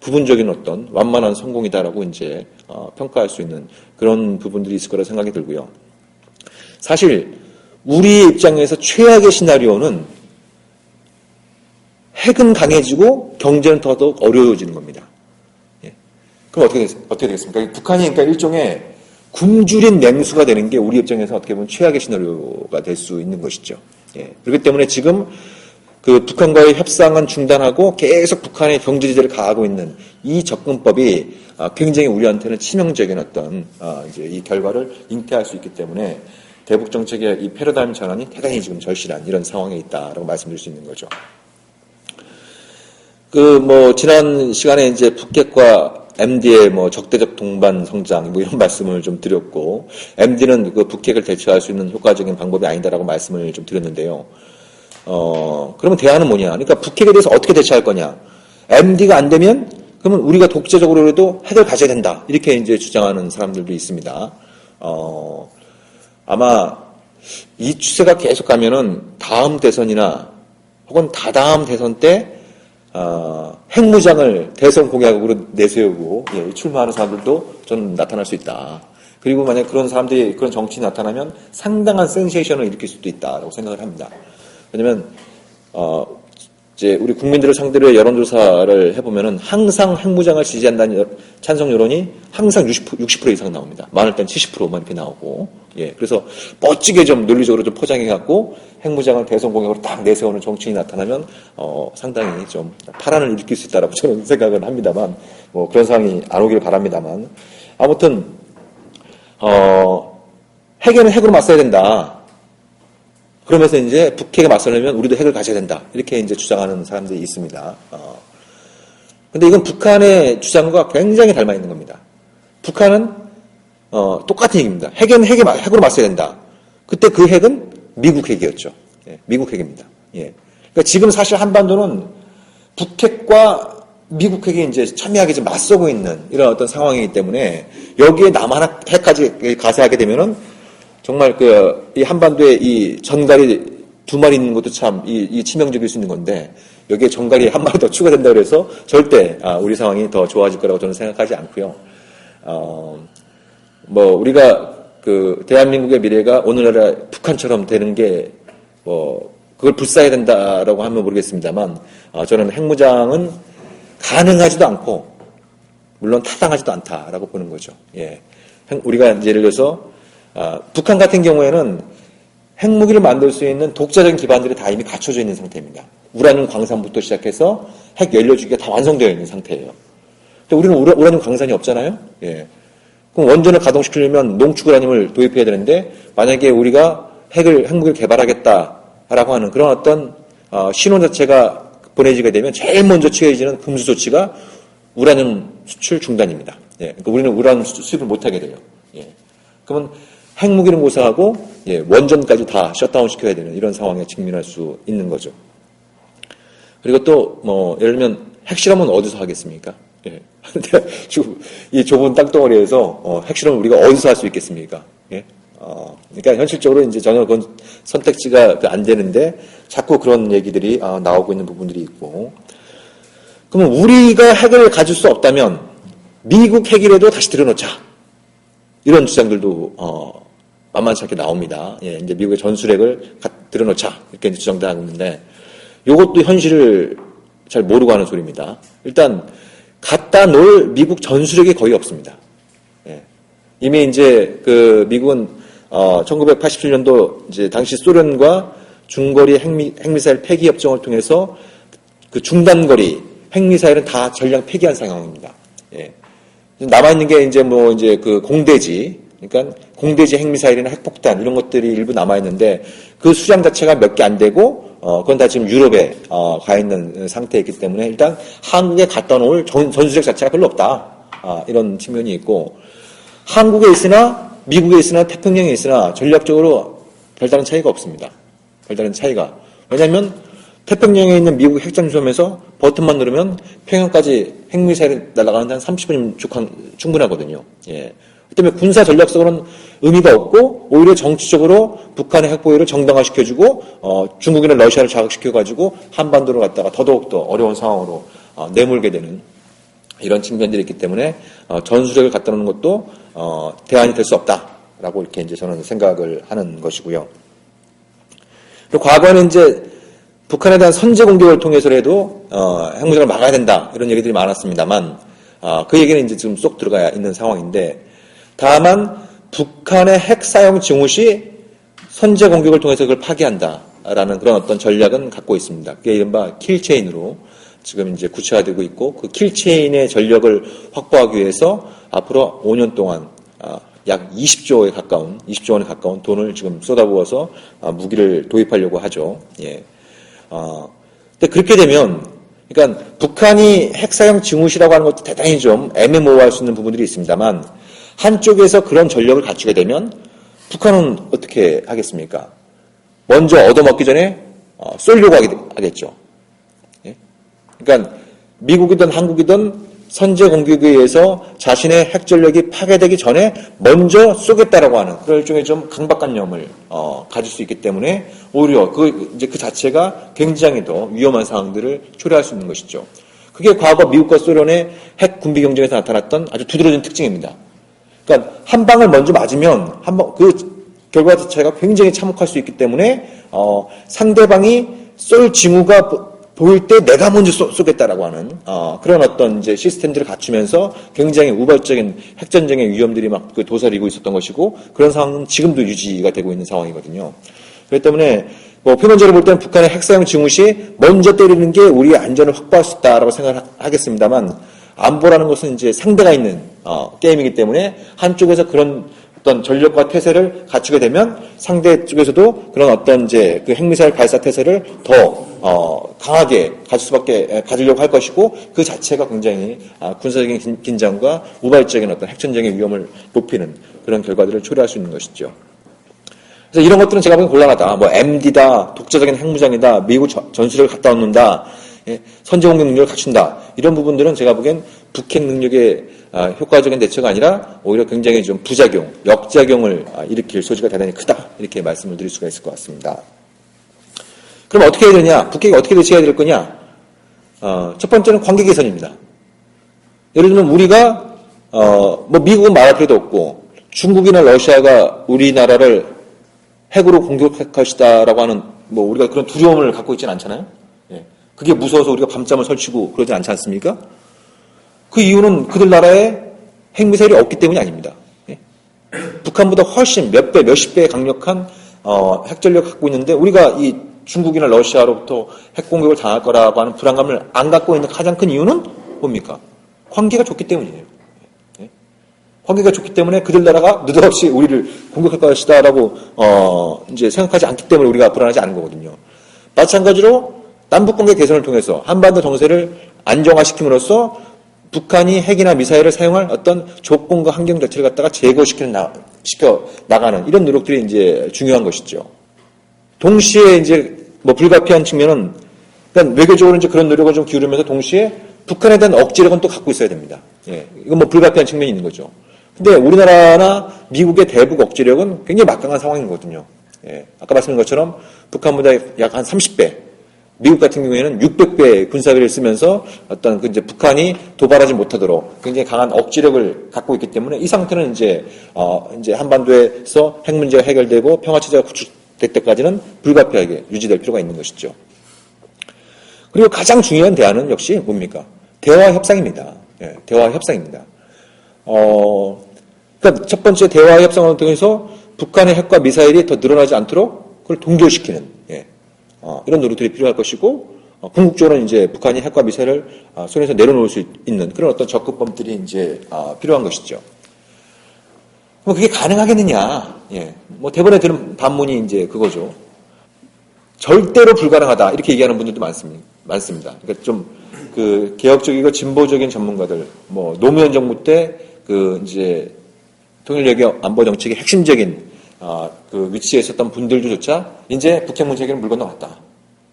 부분적인 어떤 완만한 성공이다라고 이제 평가할 수 있는 그런 부분들이 있을 거라 생각이 들고요. 사실 우리의 입장에서 최악의 시나리오는 핵은 강해지고 경제는 더더욱 어려워지는 겁니다. 그럼 어떻게 되겠습니까? 북한이 그러니까 일종의 굶주린 맹수가 되는 게 우리 입장에서 어떻게 보면 최악의 시나리오가 될 수 있는 것이죠. 그렇기 때문에 지금 그 북한과의 협상은 중단하고 계속 북한의 경제 제재를 가하고 있는 이 접근법이 굉장히 우리한테는 치명적인 어떤 이제 이 결과를 잉태할 수 있기 때문에 대북 정책의 이 패러다임 전환이 대단히 지금 절실한 이런 상황에 있다라고 말씀드릴 수 있는 거죠. 지난 시간에 이제 북핵과 MD의 적대적 동반 성장 이런 말씀을 좀 드렸고, MD는 그 북핵을 대처할 수 있는 효과적인 방법이 아니다라고 말씀을 좀 드렸는데요. 그러면 대안은 뭐냐? 그러니까 북핵에 대해서 어떻게 대처할 거냐? MD가 안 되면 그러면 우리가 독재적으로라도 핵을 가져야 된다. 이렇게 이제 주장하는 사람들도 있습니다. 아마 이 추세가 계속 가면은 다음 대선이나 혹은 다다음 대선 때 핵무장을 대선 공약으로 내세우고 출마하는 사람들도 저는 나타날 수 있다. 그리고 만약 그런 사람들이 그런 정치인이 나타나면 상당한 센세이션을 일으킬 수도 있다라고 생각을 합니다. 왜냐면 이제 우리 국민들을 상대로 여론조사를 해보면은 항상 핵무장을 지지한다는 찬성 여론이 항상 60% 이상 나옵니다. 많을 땐 70%만 이렇게 나오고, 그래서 멋지게 좀 논리적으로 좀 포장해갖고 핵무장을 대선 공약으로 딱 내세우는 정치인이 나타나면 상당히 좀 파란을 일으킬 수 있다라고 저는 생각을 합니다만, 그런 상황이 안 오길 바랍니다만, 아무튼 핵에는 핵으로 맞서야 된다. 그러면서 이제 북핵에 맞서려면 우리도 핵을 가져야 된다. 이렇게 이제 주장하는 사람들이 있습니다. 근데 이건 북한의 주장과 굉장히 닮아 있는 겁니다. 북한은 똑같은 얘기입니다. 핵에는 핵으로 맞서야 된다. 그때 그 핵은 미국 핵이었죠. 예, 미국 핵입니다. 예. 그러니까 지금 사실 한반도는 북핵과 미국 핵이 이제 첨예하게 좀 맞서고 있는 이런 어떤 상황이기 때문에 여기에 남한 핵까지 가세하게 되면은 정말 이 한반도에 이 전갈이 두 마리 있는 것도 참 이 치명적일 수 있는 건데 여기에 전갈이 한 마리 더 추가된다고 해서 절대 우리 상황이 더 좋아질 거라고 저는 생각하지 않고요. 우리가 대한민국의 미래가 오늘날의 북한처럼 되는 게 그걸 불사해야 된다라고 하면 모르겠습니다만 저는 핵무장은 가능하지도 않고 물론 타당하지도 않다라고 보는 거죠. 예. 우리가 예를 들어서 북한 같은 경우에는 핵무기를 만들 수 있는 독자적인 기반들이 다 이미 갖춰져 있는 상태입니다. 우라늄 광산부터 시작해서 핵 연료주기가 다 완성되어 있는 상태예요. 근데 우리는 우라늄 광산이 없잖아요. 예. 그럼 원전을 가동시키려면 농축 우라늄을 도입해야 되는데 만약에 우리가 핵무기를 개발하겠다라고 하는 그런 어떤 신호 자체가 보내지게 되면 제일 먼저 취해지는 금수 조치가 우라늄 수출 중단입니다. 예, 그러니까 우리는 우라늄 수입을 못하게 돼요. 예, 그러면 핵무기는 고사하고 원전까지 다 셧다운 시켜야 되는 이런 상황에 직면할 수 있는 거죠. 그리고 또 예를 들면 핵실험은 어디서 하겠습니까? 예, 이 좁은 땅덩어리에서 핵실험을 우리가 어디서 할 수 있겠습니까? 예. 그러니까 현실적으로 이제 전혀 그건 선택지가 안 되는데 자꾸 그런 얘기들이 나오고 있는 부분들이 있고, 그러면 우리가 핵을 가질 수 없다면 미국 핵이라도 다시 들여놓자 이런 주장들도 만만치 않게 나옵니다. 예, 이제 미국의 전술핵을 들여놓자 이렇게 주장도 하고 있는데 이것도 현실을 잘 모르고 하는 소리입니다. 일단 갖다 놓을 미국 전술핵이 거의 없습니다. 예. 이미 이제 미국은 1987년도 이제 당시 소련과 중거리 핵미사일 폐기 협정을 통해서 그 중단거리 핵미사일은 다 전량 폐기한 상황입니다. 예. 남아있는 게 이제 공대지, 그러니까 공대지 핵미사일이나 핵폭탄 이런 것들이 일부 남아있는데 그 수량 자체가 몇 개 안 되고 그건 다 지금 유럽에 가 있는 상태이기 때문에 일단 한국에 갖다 놓을 전술핵 자체가 별로 없다. 이런 측면이 있고, 한국에 있으나 미국에 있으나 태평양에 있으나 전략적으로 별다른 차이가 없습니다. 별다른 차이가. 왜냐하면 태평양에 있는 미국 핵잠수함에서 버튼만 누르면 평양까지 핵미사일이 날아가는데 한 30분이면 충분하거든요. 예. 그 때문에 군사 전략적으로는 의미가 없고 오히려 정치적으로 북한의 핵보유를 정당화시켜주고 중국이나 러시아를 자극시켜가지고 한반도를 갖다가 더더욱더 어려운 상황으로 내몰게 되는 이런 측면들이 있기 때문에 전술핵을 갖다 놓는 것도 대안이 될 수 없다라고 이렇게 이제 저는 생각을 하는 것이고요. 그리고 과거에는 이제 북한에 대한 선제 공격을 통해서라도 핵무장을 막아야 된다 이런 얘기들이 많았습니다만 그 얘기는 이제 지금 쏙 들어가 있는 상황인데, 다만 북한의 핵 사용 징후 시 선제 공격을 통해서 그걸 파기한다라는 그런 어떤 전략은 갖고 있습니다. 그게 이른바 킬체인으로 지금 이제 구체화되고 있고, 그 킬체인의 전력을 확보하기 위해서 앞으로 5년 동안 약 20조 원에 가까운 돈을 지금 쏟아부어서 무기를 도입하려고 하죠. 예. 근데 그렇게 되면, 그러니까 북한이 핵 사용 징후시라고 하는 것도 대단히 좀 애매모호할 수 있는 부분들이 있습니다만, 한쪽에서 그런 전력을 갖추게 되면 북한은 어떻게 하겠습니까? 먼저 얻어먹기 전에 쏠려고 하겠죠. 예? 그러니까 미국이든 한국이든 선제 공격에 의해서 자신의 핵 전력이 파괴되기 전에 먼저 쏘겠다라고 하는 그런 일종의 좀 강박관념을 가질 수 있기 때문에 오히려 그 자체가 굉장히 더 위험한 상황들을 초래할 수 있는 것이죠. 그게 과거 미국과 소련의 핵 군비 경쟁에서 나타났던 아주 두드러진 특징입니다. 그러니까 한 방을 먼저 맞으면 그 결과 자체가 굉장히 참혹할 수 있기 때문에 상대방이 쏠 징후가 보일 때 내가 먼저 쏘겠다라고 하는 그런 어떤 이제 시스템들을 갖추면서 굉장히 우발적인 핵전쟁의 위험들이 막 도사리고 있었던 것이고, 그런 상황은 지금도 유지가 되고 있는 상황이거든요. 그렇기 때문에 표면적으로 볼 때는 북한의 핵사용 징후 시 먼저 때리는 게 우리의 안전을 확보할 수 있다라고 생각하겠습니다만, 안보라는 것은 이제 상대가 있는 게임이기 때문에 한쪽에서 그런 어떤 전력과 태세를 갖추게 되면 상대 쪽에서도 그런 어떤 이제 그 핵미사일 발사 태세를 더 강하게 가지려고 할 것이고, 그 자체가 굉장히 군사적인 긴장과 우발적인 어떤 핵전쟁의 위험을 높이는 그런 결과들을 초래할 수 있는 것이죠. 그래서 이런 것들은 제가 보기엔 곤란하다. 뭐 MD다, 독자적인 핵무장이다, 미국 전술을 갖다 놓는다, 예, 선제 공격 능력을 갖춘다. 이런 부분들은 제가 보기엔 북핵 능력의 효과적인 대처가 아니라 오히려 굉장히 좀 부작용, 역작용을 일으킬 소지가 대단히 크다. 이렇게 말씀을 드릴 수가 있을 것 같습니다. 그럼 어떻게 해야 되냐? 북핵이 어떻게 대처해야 될 거냐? 첫 번째는 관계 개선입니다. 예를 들면 우리가 뭐 미국은 말할 필요도 없고 중국이나 러시아가 우리나라를 핵으로 공격할 것이다라고 하는 뭐 우리가 그런 두려움을 갖고 있지는 않잖아요. 예. 그게 무서워서 우리가 밤잠을 설치고 그러지 않지 않습니까? 그 이유는 그들 나라에 핵미사일이 없기 때문이 아닙니다. 예. 북한보다 훨씬 몇 배, 몇십 배의 강력한 핵전력을 갖고 있는데 우리가 이 중국이나 러시아로부터 핵공격을 당할 거라고 하는 불안감을 안 갖고 있는 가장 큰 이유는 뭡니까? 관계가 좋기 때문이에요. 예? 관계가 좋기 때문에 그들 나라가 느닷없이 우리를 공격할 것이다라고 이제 생각하지 않기 때문에 우리가 불안하지 않은 거거든요. 마찬가지로 남북관계 개선을 통해서 한반도 정세를 안정화시킴으로써 북한이 핵이나 미사일을 사용할 어떤 조건과 환경 자체를 갖다가 제거시켜 나가는 이런 노력들이 이제 중요한 것이죠. 동시에 이제 뭐 불가피한 측면은 그러니까 외교적으로 이제 그런 노력을 좀 기울이면서 동시에 북한에 대한 억지력은 또 갖고 있어야 됩니다. 예, 이건 뭐 불가피한 측면이 있는 거죠. 근데 우리나라나 미국의 대북 억지력은 굉장히 막강한 상황이거든요. 예, 아까 말씀드린 것처럼 북한보다 약 한 30배, 미국 같은 경우에는 600배 군사비를 쓰면서 어떤 그 이제 북한이 도발하지 못하도록 굉장히 강한 억지력을 갖고 있기 때문에 이 상태는 이제 한반도에서 핵 문제가 해결되고 평화 체제가 구축될 때까지는 불가피하게 유지될 필요가 있는 것이죠. 그리고 가장 중요한 대안은 역시 뭡니까? 대화 협상입니다. 예, 대화 협상입니다. 그러니까 첫 번째 대화 협상을 통해서 북한의 핵과 미사일이 더 늘어나지 않도록 그걸 동결시키는 이런 노력들이 필요할 것이고 궁극적으로는 이제 북한이 핵과 미사일을 손에서 내려놓을 수 있는 그런 어떤 접근법들이 이제 필요한 것이죠. 그럼 그게 가능하겠느냐? 예, 뭐 대번에 들은 반문이 이제 그거죠. 절대로 불가능하다 이렇게 얘기하는 분들도 많습니다. 그러니까 좀 그 개혁적이고 진보적인 전문가들, 뭐 노무현 정부 때 그 이제 통일외교 안보 정책의 핵심적인 그 위치에 있었던 분들조차 이제 북핵 문제 해결은 물 건너갔다.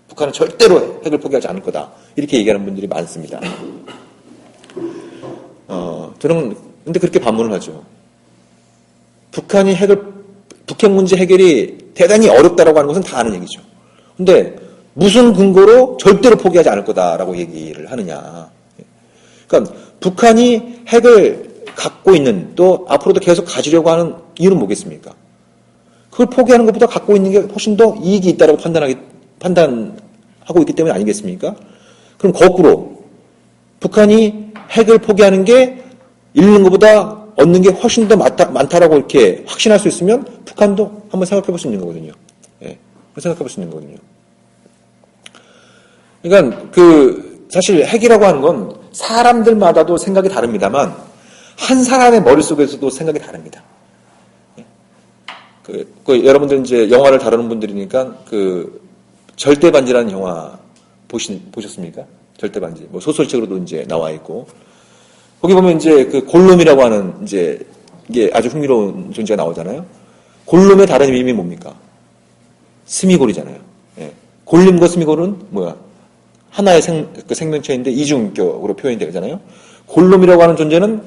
북한은 절대로 핵을 포기하지 않을 거다. 이렇게 얘기하는 분들이 많습니다. 저는 근데 그렇게 반문을 하죠. 북한이 북핵 문제 해결이 대단히 어렵다라고 하는 것은 다 아는 얘기죠. 근데 무슨 근거로 절대로 포기하지 않을 거다라고 얘기를 하느냐. 그러니까 북한이 핵을 갖고 있는 또 앞으로도 계속 가지려고 하는 이유는 뭐겠습니까? 그걸 포기하는 것보다 갖고 있는 게 훨씬 더 이익이 있다라고 판단하고 있기 때문에 아니겠습니까? 그럼 거꾸로 북한이 핵을 포기하는 게 잃는 것보다 얻는 게 훨씬 더 많다라고 이렇게 확신할 수 있으면 북한도 한번 생각해 볼 수 있는 거거든요. 예, 생각해 볼 수 있는 거거든요. 그러니까 사실 핵이라고 하는 건 사람들마다도 생각이 다릅니다만 한 사람의 머릿속에서도 생각이 다릅니다. 여러분들 이제 영화를 다루는 분들이니까 절대반지라는 영화 보셨습니까? 절대반지. 뭐 소설책으로도 이제 나와 있고. 거기 보면 이제 골룸이라고 하는 이제 이게 아주 흥미로운 존재가 나오잖아요. 골룸의 다른 의미 뭡니까? 스미골이잖아요. 예. 골룸과 스미골은 뭐야? 하나의 생명체인데 이중격으로 표현이 되잖아요. 골룸이라고 하는 존재는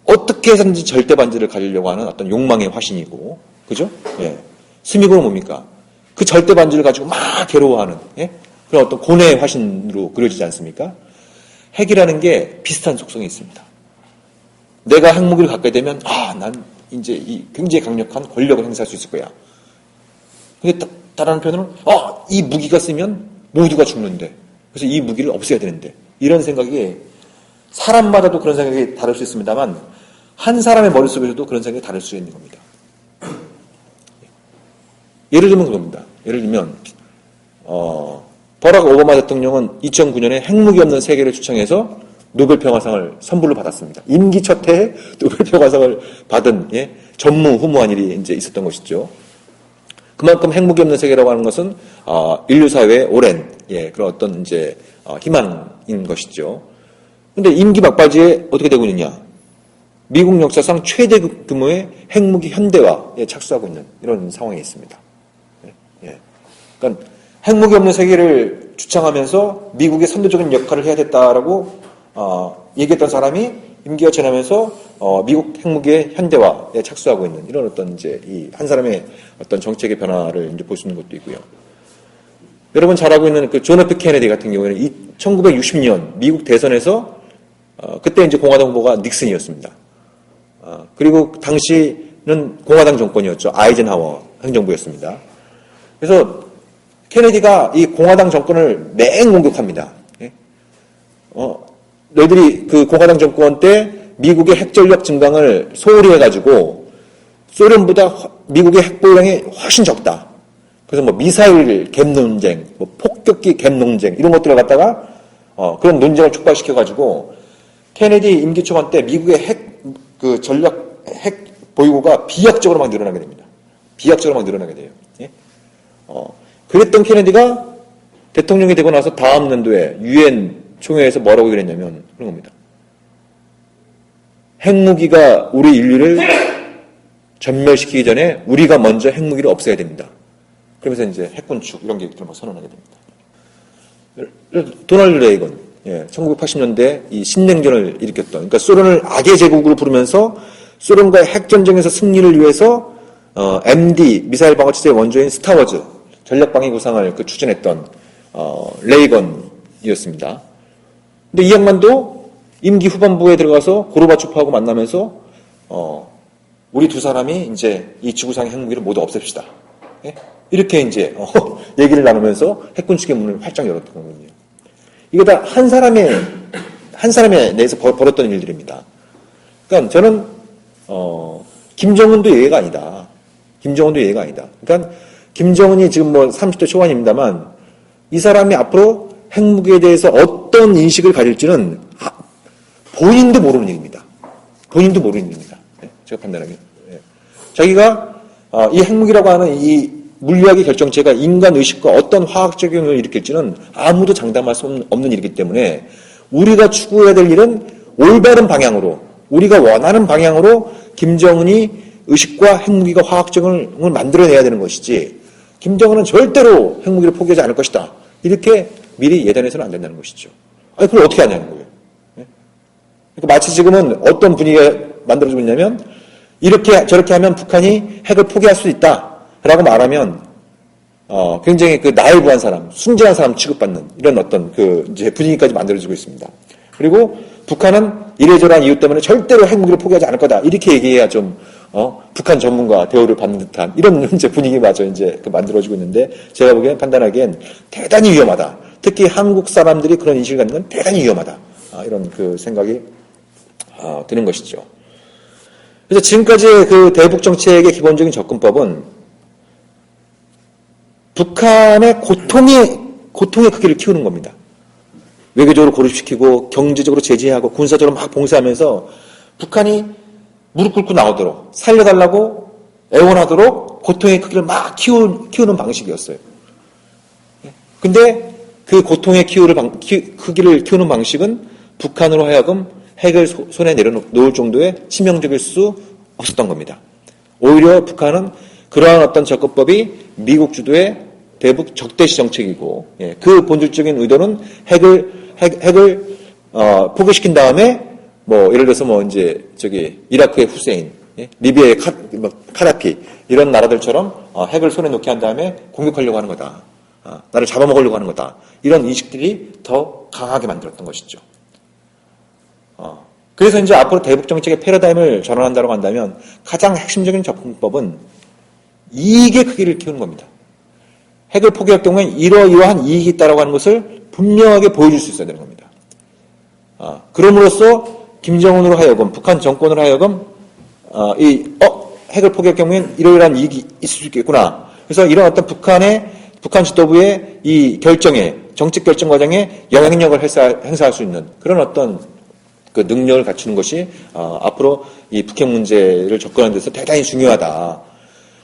어떻게 해서든지 절대반지를 가지려고 하는 어떤 욕망의 화신이고, 그죠? 예. 스미골은 뭡니까? 그 절대반지를 가지고 막 괴로워하는, 예? 그런 어떤 고뇌의 화신으로 그려지지 않습니까? 핵이라는 게 비슷한 속성이 있습니다. 내가 핵무기를 갖게 되면, 난 이제 이 굉장히 강력한 권력을 행사할 수 있을 거야. 근데 다른 한편으로는, 이 무기가 쓰면 모두가 죽는데, 그래서 이 무기를 없애야 되는데, 이런 생각이 사람마다도 그런 생각이 다를 수 있습니다만, 한 사람의 머릿속에서도 그런 생각이 다를 수 있는 겁니다. 예를 들면 그겁니다. 예를 들면, 버락 오바마 대통령은 2009년에 핵무기 없는 세계를 주창해서 노벨 평화상을 선불로 받았습니다. 임기 첫 해에 노벨 평화상을 받은 전무후무한 일이 이제 있었던 것이죠. 그만큼 핵무기 없는 세계라고 하는 것은 인류 사회의 오랜 그런 어떤 이제 희망인 것이죠. 근데 임기 막바지에 어떻게 되고 있느냐? 미국 역사상 최대 규모의 핵무기 현대화에 착수하고 있는 이런 상황이 있습니다. 그러니까 핵무기 없는 세계를 주창하면서 미국의 선도적인 역할을 해야 됐다라고 얘기했던 사람이 임기가 지나면서 미국 핵무기의 현대화에 착수하고 있는 이런 어떤 이제 이 한 사람의 어떤 정책의 변화를 이제 볼 수 있는 것도 있고요. 여러분 잘 알고 있는 그 존 F 케네디 같은 경우에는 1960년 미국 대선에서 그때 이제 공화당 후보가 닉슨이었습니다. 그리고 당시는 공화당 정권이었죠. 아이젠하워 행정부였습니다. 그래서 케네디가 이 공화당 정권을 맹 공격합니다. 예? 너희들이 그 공화당 정권 때 미국의 핵전력 증강을 소홀히 해가지고 소련보다 미국의 핵보유량이 훨씬 적다. 그래서 뭐 미사일 갭 논쟁, 뭐 폭격기 갭 논쟁 이런 것들을 갖다가 그런 논쟁을 촉발시켜가지고 케네디 임기 초반 때 미국의 그 전력 핵 보유고가 비약적으로 막 늘어나게 됩니다. 비약적으로 막 늘어나게 돼요. 예? 그랬던 케네디가 대통령이 되고 나서 다음 년도에 유엔 총회에서 뭐라고 그랬냐면 그런 겁니다. 핵무기가 우리 인류를 전멸시키기 전에 우리가 먼저 핵무기를 없애야 됩니다. 그러면서 이제 핵군축 이런 계획들을 막 선언하게 됩니다. 도널드 레이건, 1980년대 이 신냉전을 일으켰던, 그러니까 소련을 악의 제국으로 부르면서 소련과의 핵전쟁에서 승리를 위해서 MD 미사일 방어 체제의 원조인 스타워즈 전략방위 구상을 추진했던 레이건이었습니다. 근데 이 양반도 임기 후반부에 들어가서 고르바초프하고 만나면서 우리 두 사람이 이제 이 지구상의 핵무기를 모두 없앱시다. 예? 이렇게 이제 얘기를 나누면서 핵군축의 문을 활짝 열었던 거군요. 이거 다 한 사람에 내에서 벌었던 일들입니다. 그러니까 저는 김정은도 예외가 아니다. 김정은도 예외가 아니다. 그러니까 김정은이 지금 뭐 30대 초반입니다만 이 사람이 앞으로 핵무기에 대해서 어떤 인식을 가질지는 본인도 모르는 일입니다. 본인도 모르는 일입니다. 제가 판단하기에. 자기가 이 핵무기라고 하는 이 물리학의 결정체가 인간 의식과 어떤 화학 작용을 일으킬지는 아무도 장담할 수 없는 일이기 때문에 우리가 추구해야 될 일은 올바른 방향으로 우리가 원하는 방향으로 김정은이 의식과 핵무기가 화학 작용을 만들어내야 되는 것이지 김정은은 절대로 핵무기를 포기하지 않을 것이다. 이렇게 미리 예단해서는 안 된다는 것이죠. 아니 그걸 어떻게 하냐는 거예요. 그러니까 마치 지금은 어떤 분위기가 만들어지고 있냐면 이렇게 저렇게 하면 북한이 핵을 포기할 수 있다라고 말하면 굉장히 그 나이브한 사람, 순진한 사람 취급받는 이런 어떤 그 이제 분위기까지 만들어지고 있습니다. 그리고 북한은 이래저래한 이유 때문에 절대로 핵무기를 포기하지 않을 거다. 이렇게 얘기해야 좀 북한 전문가 대우를 받는 듯한 이런 이제 분위기마저 이제 만들어지고 있는데 제가 보기엔 판단하기엔 대단히 위험하다. 특히 한국 사람들이 그런 인식을 갖는 건 대단히 위험하다. 이런 그 생각이 드는 것이죠. 그래서 지금까지의 그 대북 정책의 기본적인 접근법은 북한의 고통의 크기를 키우는 겁니다. 외교적으로 고립시키고 경제적으로 제재하고 군사적으로 막 봉쇄하면서 북한이 무릎 꿇고 나오도록 살려달라고 애원하도록 고통의 크기를 막 키우는 방식이었어요. 근데 그 고통의 크기를 키우는 방식은 북한으로 하여금 핵을 손에 내려놓을 정도의 치명적일 수 없었던 겁니다. 오히려 북한은 그러한 어떤 접근법이 미국 주도의 대북 적대시 정책이고, 그 본질적인 의도는 핵을 포기시킨 다음에 뭐 예를 들어서 뭐 이제 이라크의 후세인, 리비아의 카다피 이런 나라들처럼 핵을 손에 놓게 한 다음에 공격하려고 하는 거다. 나를 잡아먹으려고 하는 거다. 이런 인식들이 더 강하게 만들었던 것이죠. 그래서 이제 앞으로 대북 정책의 패러다임을 전환한다고 한다면 가장 핵심적인 접근법은 이익의 크기를 키우는 겁니다. 핵을 포기할 경우에 이러이러한 이익이 있다라고 하는 것을 분명하게 보여줄 수 있어야 되는 겁니다. 그럼으로써 김정은으로 하여금 북한 정권으로 하여금 핵을 포기할 경우에는 이러이러한 이익이 있을 수 있겠구나. 그래서 이런 어떤 북한 지도부의 이 결정에 정책 결정 과정에 영향력을 행사할 수 있는 그런 어떤 그 능력을 갖추는 것이 앞으로 이 북핵 문제를 접근하는 데서 대단히 중요하다.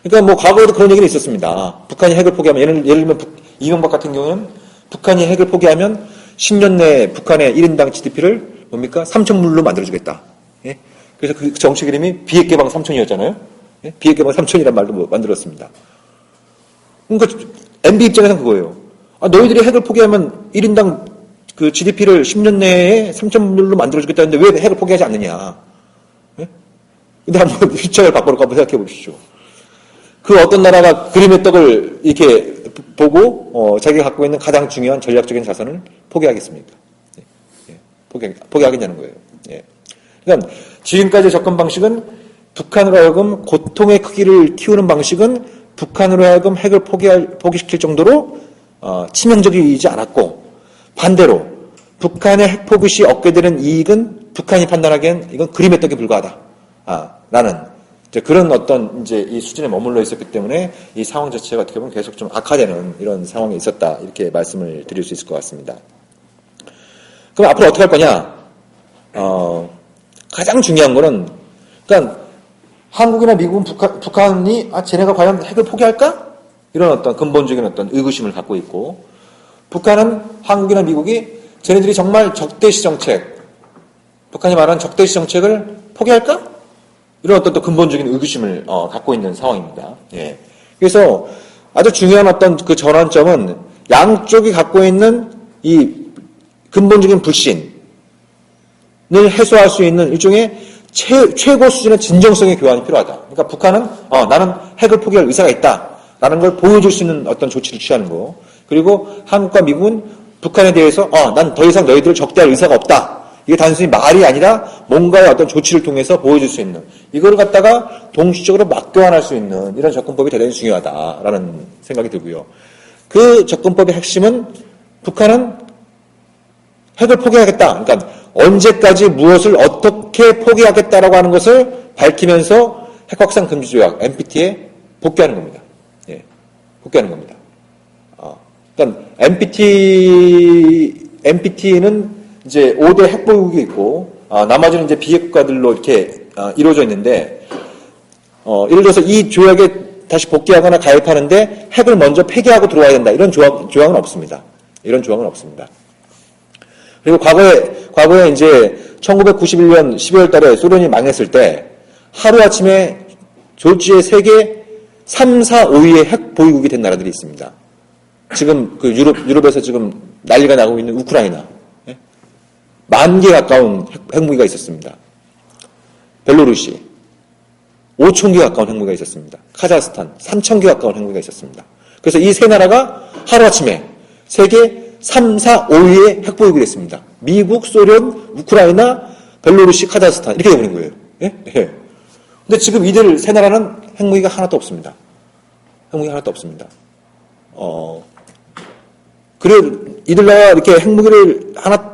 그러니까 뭐 과거에도 그런 얘기는 있었습니다. 북한이 핵을 포기하면 예를 들면 이명박 같은 경우는 북한이 핵을 포기하면 10년 내에 북한의 1인당 GDP를 뭡니까? 3,000불로 만들어주겠다. 예? 그래서 그 정책 이름이 비핵개방 3,000이었잖아요. 예? 비핵개방 3,000이라는 말도 만들었습니다. 그러니까 MB 입장에서는 그거예요. 너희들이 핵을 포기하면 1인당 그 GDP를 10년 내에 3,000불로 만들어주겠다는데 왜 핵을 포기하지 않느냐. 예? 근데 한번 시청을 바꿔놓고 한번 생각해 보십시오. 그 어떤 나라가 그림의 떡을 이렇게 보고, 자기가 갖고 있는 가장 중요한 전략적인 자산을 포기하겠습니까? 예. 포기하겠냐는 거예요. 예. 그러니까 지금까지 접근 방식은 북한으로 하여금 고통의 크기를 키우는 방식은 북한으로 하여금 핵을 포기시킬 정도로 치명적이지 않았고, 반대로 북한의 핵 포기 시 얻게 되는 이익은 북한이 판단하기엔 이건 그림의 떡에 불과하다. 라는 이제 그런 어떤 이제 이 수준에 머물러 있었기 때문에 이 상황 자체가 어떻게 보면 계속 좀 악화되는 이런 상황에 있었다. 이렇게 말씀을 드릴 수 있을 것 같습니다. 그럼 앞으로 어떻게 할 거냐? 가장 중요한 거는, 그러니까 한국이나 미국은 북한이 쟤네가 과연 핵을 포기할까? 이런 어떤 근본적인 어떤 의구심을 갖고 있고, 북한은 한국이나 미국이 쟤네들이 정말 적대시 정책, 북한이 말하는 적대시 정책을 포기할까? 이런 어떤 또 근본적인 의구심을 갖고 있는 상황입니다. 예. 그래서 아주 중요한 어떤 그 전환점은 양쪽이 갖고 있는 이 근본적인 불신을 해소할 수 있는 일종의 최고 수준의 진정성의 교환이 필요하다. 그러니까 북한은 나는 핵을 포기할 의사가 있다라는 걸 보여줄 수 있는 어떤 조치를 취하는 거. 그리고 한국과 미국은 북한에 대해서 난 더 이상 너희들을 적대할 의사가 없다. 이게 단순히 말이 아니라 뭔가의 어떤 조치를 통해서 보여줄 수 있는, 이걸 갖다가 동시적으로 맞교환할 수 있는 이런 접근법이 대단히 중요하다라는 생각이 들고요. 그 접근법의 핵심은 북한은 핵을 포기하겠다. 그러니까 언제까지 무엇을 어떻게 포기하겠다라고 하는 것을 밝히면서 핵확산 금지 조약 NPT에 복귀하는 겁니다. 예, 복귀하는 겁니다. 그러니까 NPT는 이제 5대 핵보유국이 있고, 나머지는 이제 비핵국가들로 이렇게 이루어져 있는데, 예를 들어서 이 조약에 다시 복귀하거나 가입하는데 핵을 먼저 폐기하고 들어와야 된다. 이런 조항은 없습니다. 이런 조항은 없습니다. 그리고 과거에 이제 1991년 12월 달에 소련이 망했을 때 하루아침에 졸지에 세계 3, 4, 5위의 핵 보유국이 된 나라들이 있습니다. 지금 그 유럽에서 지금 난리가 나고 있는 우크라이나. 10,000개 가까운 핵무기가 있었습니다. 벨로루시 5,000개 가까운 핵무기가 있었습니다. 카자흐스탄 3,000개 가까운 핵무기가 있었습니다. 그래서 이 세 나라가 하루아침에 세계 3, 4, 5위의 핵보유국이 됐습니다. 미국, 소련, 우크라이나, 벨로루시, 카자흐스탄 이렇게 돼버린 거예요. 예? 예. 근데 지금 이들 세 나라는 핵무기가 하나도 없습니다. 핵무기가 하나도 없습니다. 그래 이들 나라 이렇게 핵무기를 하나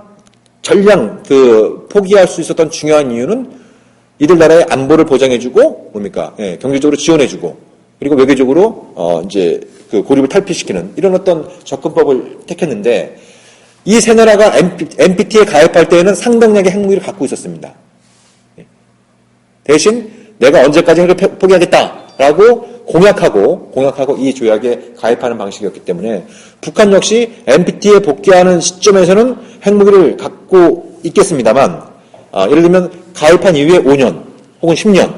전량 포기할 수 있었던 중요한 이유는 이들 나라의 안보를 보장해주고 뭡니까? 예, 경제적으로 지원해주고 그리고 외교적으로 이제 그 고립을 탈피시키는 이런 어떤 접근법을 택했는데 이 세 나라가 NPT에 가입할 때에는 상당량의 핵무기를 갖고 있었습니다. 예. 대신 내가 언제까지 핵을 포기하겠다라고 공약하고 이 조약에 가입하는 방식이었기 때문에 북한 역시 NPT에 복귀하는 시점에서는 핵무기를 갖고 있겠습니다만 예를 들면 가입한 이후에 5년 혹은 10년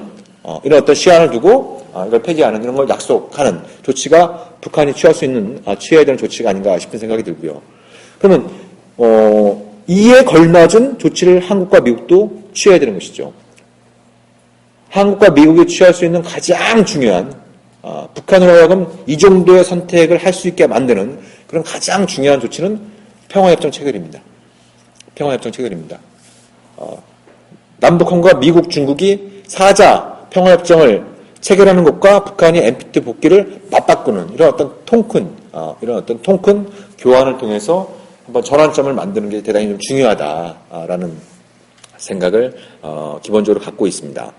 이런 어떤 시한을 두고 이걸 폐기하는 이런 걸 약속하는 조치가 북한이 취해야 되는 조치가 아닌가 싶은 생각이 들고요. 그러면 이에 걸맞은 조치를 한국과 미국도 취해야 되는 것이죠. 한국과 미국이 취할 수 있는 가장 중요한 북한으로 하여금 이 정도의 선택을 할 수 있게 만드는 그런 가장 중요한 조치는 평화협정 체결입니다. 평화협정 체결입니다. 남북한과 미국, 중국이 4자 평화협정을 체결하는 것과 북한이 NPT 복귀를 맞바꾸는 이런 어떤 통큰 교환을 통해서 한번 전환점을 만드는 게 대단히 좀 중요하다라는 생각을 기본적으로 갖고 있습니다.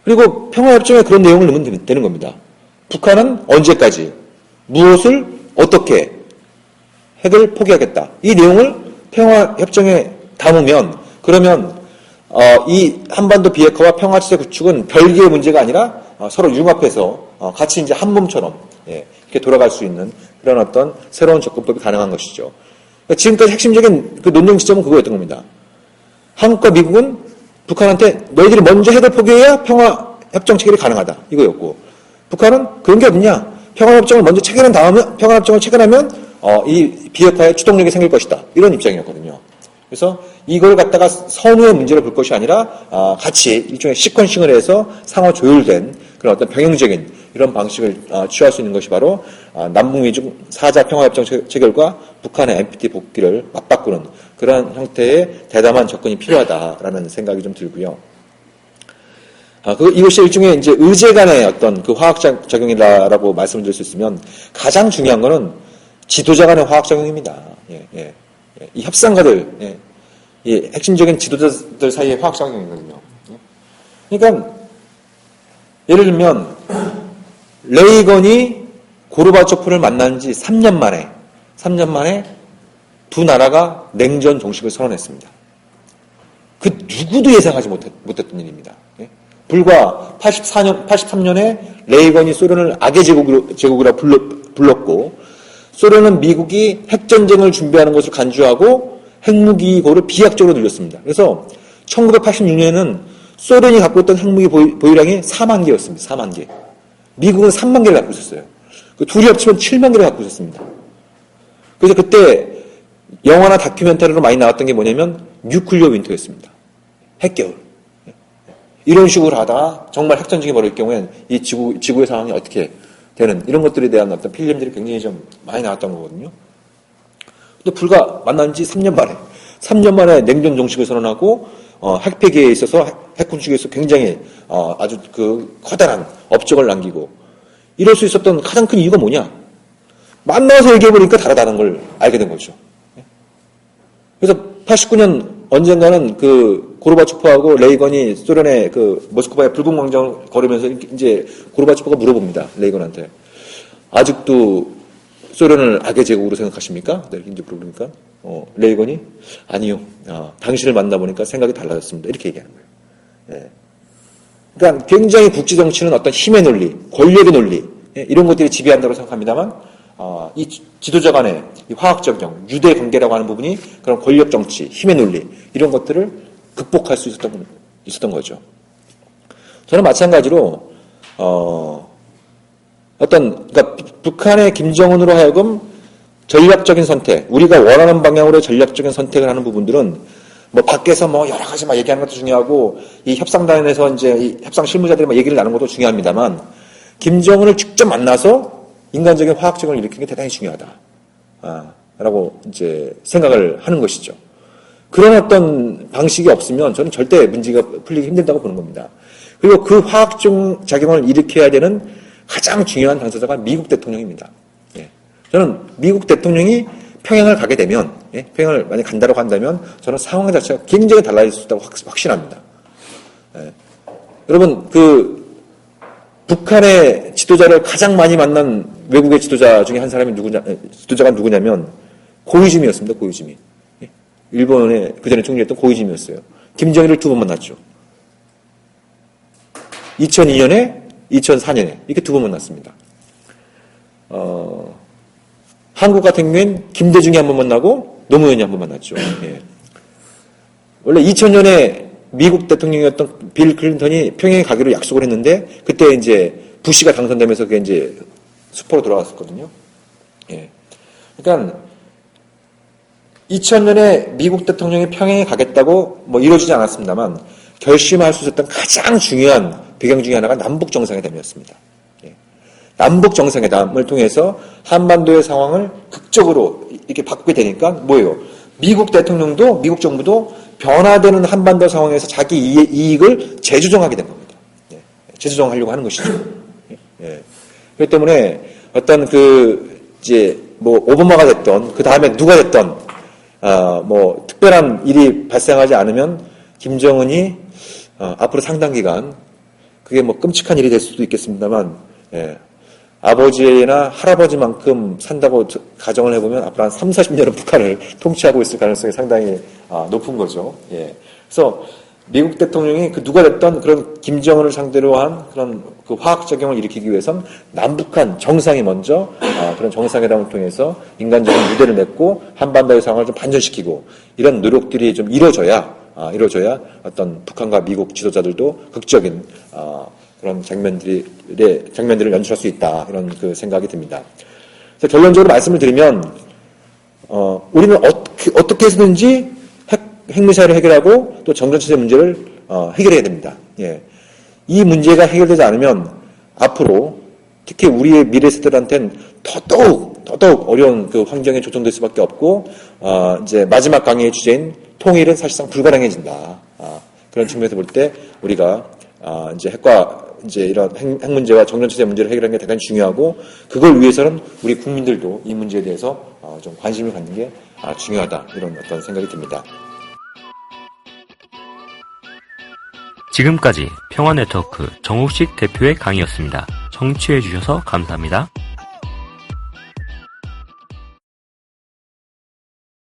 그리고 평화협정에 그런 내용을 넣으면 되는 겁니다. 북한은 언제까지 무엇을 어떻게 핵을 포기하겠다. 이 내용을 평화협정에 담으면 그러면 이 한반도 비핵화와 평화체제 구축은 별개의 문제가 아니라 서로 융합해서 같이 이제 한 몸처럼 이렇게 돌아갈 수 있는 그런 어떤 새로운 접근법이 가능한 것이죠. 그러니까 지금까지 핵심적인 그 논쟁 지점은 그거였던 겁니다. 한국과 미국은 북한한테 너희들이 먼저 핵을 포기해야 평화협정 체결이 가능하다. 이거였고 북한은 그런 게 없냐. 평화협정을 먼저 체결한 다음에 평화협정을 체결하면 이 비핵화의 추동력이 생길 것이다. 이런 입장이었거든요. 그래서 이걸 갖다가 선후의 문제로 볼 것이 아니라 같이 일종의 시퀀싱을 해서 상호 조율된 그런 어떤 병행적인 이런 방식을 취할 수 있는 것이 바로 남북미중 4자 평화협정 체결과 북한의 NPT 복귀를 맞바꾸는 그런 형태의 대담한 접근이 필요하다라는 생각이 좀 들고요. 이것이 일종의 이제 의제 간의 어떤 그 화학적 작용이다라고 말씀을 드릴 수 있으면 가장 중요한 거는 지도자 간의 화학작용입니다. 이 협상가들, 이 핵심적인 지도자들 사이의 화학작용이거든요. 그러니까, 예를 들면, 레이건이 고르바초프를 만난 지 3년 만에 두 나라가 냉전 종식을 선언했습니다. 그 누구도 예상하지 못했던 일입니다. 불과 83년에 레이건이 소련을 악의 제국이라 불렀고, 소련은 미국이 핵전쟁을 준비하는 것을 간주하고 핵무기고를 비약적으로 늘렸습니다. 그래서 1986년에는 소련이 갖고 있던 핵무기 보유량이 4만 개였습니다. 4만 개. 미국은 3만 개를 갖고 있었어요. 그 둘이 합치면 7만 개를 갖고 있었습니다. 그래서 그때 영화나 다큐멘터리로 많이 나왔던 게 뭐냐면 뉴클리어 윈터였습니다. 핵겨울. 이런 식으로 하다가 정말 핵전쟁이 벌어질 경우에는 이 지구의 상황이 어떻게 되는 이런 것들에 대한 어떤 필름들이 굉장히 좀 많이 나왔던 거거든요. 근데 불과 만난 지 3년 만에 냉전 종식을 선언하고 핵폐기에 있어서 핵군축에서 굉장히 아주 그 커다란 업적을 남기고 이럴 수 있었던 가장 큰 이유가 뭐냐? 만나서 얘기해보니까 다르다는 걸 알게 된 거죠. 그래서 89년 언젠가는 그 고르바초프하고 레이건이 소련의 그 모스크바의 불국광장을 걸으면서 이제 고르바초프가 물어봅니다. 레이건한테. 아직도 소련을 악의 제국으로 생각하십니까? 네, 이제 물어보니까 레이건이 아니요. 당신을 만나보니까 생각이 달라졌습니다. 이렇게 얘기하는 거예요. 예. 그러니까 굉장히 국제 정치는 어떤 힘의 논리, 권력의 논리 이런 것들이 지배한다고 생각합니다만 이 지도자 간의 이 화학적용, 유대 관계라고 하는 부분이 그런 권력 정치, 힘의 논리 이런 것들을 극복할 수 있었던 거죠. 저는 마찬가지로 그러니까 북한의 김정은으로 하여금 전략적인 선택, 우리가 원하는 방향으로 전략적인 선택을 하는 부분들은 뭐 밖에서 뭐 여러 가지 막 얘기하는 것도 중요하고 이 협상단에서 이제 이 협상 실무자들이 막 얘기를 나누는 것도 중요합니다만 김정은을 직접 만나서 인간적인 화학적을 일으키는 게 대단히 중요하다. 라고 이제 생각을 하는 것이죠. 그런 어떤 방식이 없으면 저는 절대 문제가 풀리기 힘들다고 보는 겁니다. 그리고 그 화학적 작용을 일으켜야 되는 가장 중요한 당사자가 미국 대통령입니다. 예. 저는 미국 대통령이 평양을 가게 되면, 평양을 만약 간다고 한다면 저는 상황 자체가 굉장히 달라질 수 있다고 확신합니다. 예. 여러분, 북한의 지도자를 가장 많이 만난 외국의 지도자 중에 한 사람이 지도자가 누구냐면 고이즈미였습니다. 고이즈미. 일본의 그전에 총리했던 고이즈미였어요. 김정일을 2번 만났죠. 2002년에 2004년에 이렇게 2번 만났습니다. 한국 같은 경우엔 김대중이 한 번 만나고 노무현이 한 번 만났죠. 예. 원래 2000년에 미국 대통령이었던 빌 클린턴이 평양에 가기로 약속을 했는데 그때 이제 부시가 당선되면서 그게 이제 수포로 돌아갔었거든요. 예. 그러니까 2000년에 미국 대통령이 평양에 가겠다고 뭐 이루어지지 않았습니다만 결심할 수 있었던 가장 중요한 배경 중에 하나가 남북 정상회담이었습니다. 예. 남북 정상회담을 통해서 한반도의 상황을 극적으로 이렇게 바꾸게 되니까 뭐예요? 미국 대통령도 미국 정부도 변화되는 한반도 상황에서 자기 이익을 재조정하게 된 겁니다. 예. 재조정하려고 하는 것이죠. 예. 그렇기 때문에 어떤 이제 뭐 오바마가 됐던 그 다음에 누가 됐던 뭐 특별한 일이 발생하지 않으면 김정은이 앞으로 상당 기간 그게 뭐 끔찍한 일이 될 수도 있겠습니다만 예. 아버지나 할아버지만큼 산다고 가정을 해보면 앞으로 한 3, 40년은 북한을 통치하고 있을 가능성이 상당히 높은 거죠. 예. 그래서 미국 대통령이 누가 됐던 그런 김정은을 상대로 한 그런 그 화학작용을 일으키기 위해선 남북한 정상이 먼저 그런 정상회담을 통해서 인간적인 유대를 맺고 한반도의 상황을 좀 반전시키고 이런 노력들이 좀 이루어져야 어떤 북한과 미국 지도자들도 극적인 그런 그런 장면들을 연출할 수 있다 이런 그 생각이 듭니다. 그래서 결론적으로 말씀을 드리면 우리는 어떻게 해서든지 핵미사일을 해결하고 또 정전체제 문제를 해결해야 됩니다. 예. 이 문제가 해결되지 않으면 앞으로 특히 우리의 미래 세대들한테는 더더욱 어려운 그 환경에 조성될 수밖에 없고 이제 마지막 강의의 주제인 통일은 사실상 불가능해진다. 그런 측면에서 볼 때 우리가 이제 이제 이런 핵 문제와 정전체제 문제를 해결하는 게 대단히 중요하고 그걸 위해서는 우리 국민들도 이 문제에 대해서 좀 관심을 갖는 게 중요하다 이런 어떤 생각이 듭니다. 지금까지 평화네트워크 정옥식 대표의 강의였습니다. 청취해 주셔서 감사합니다.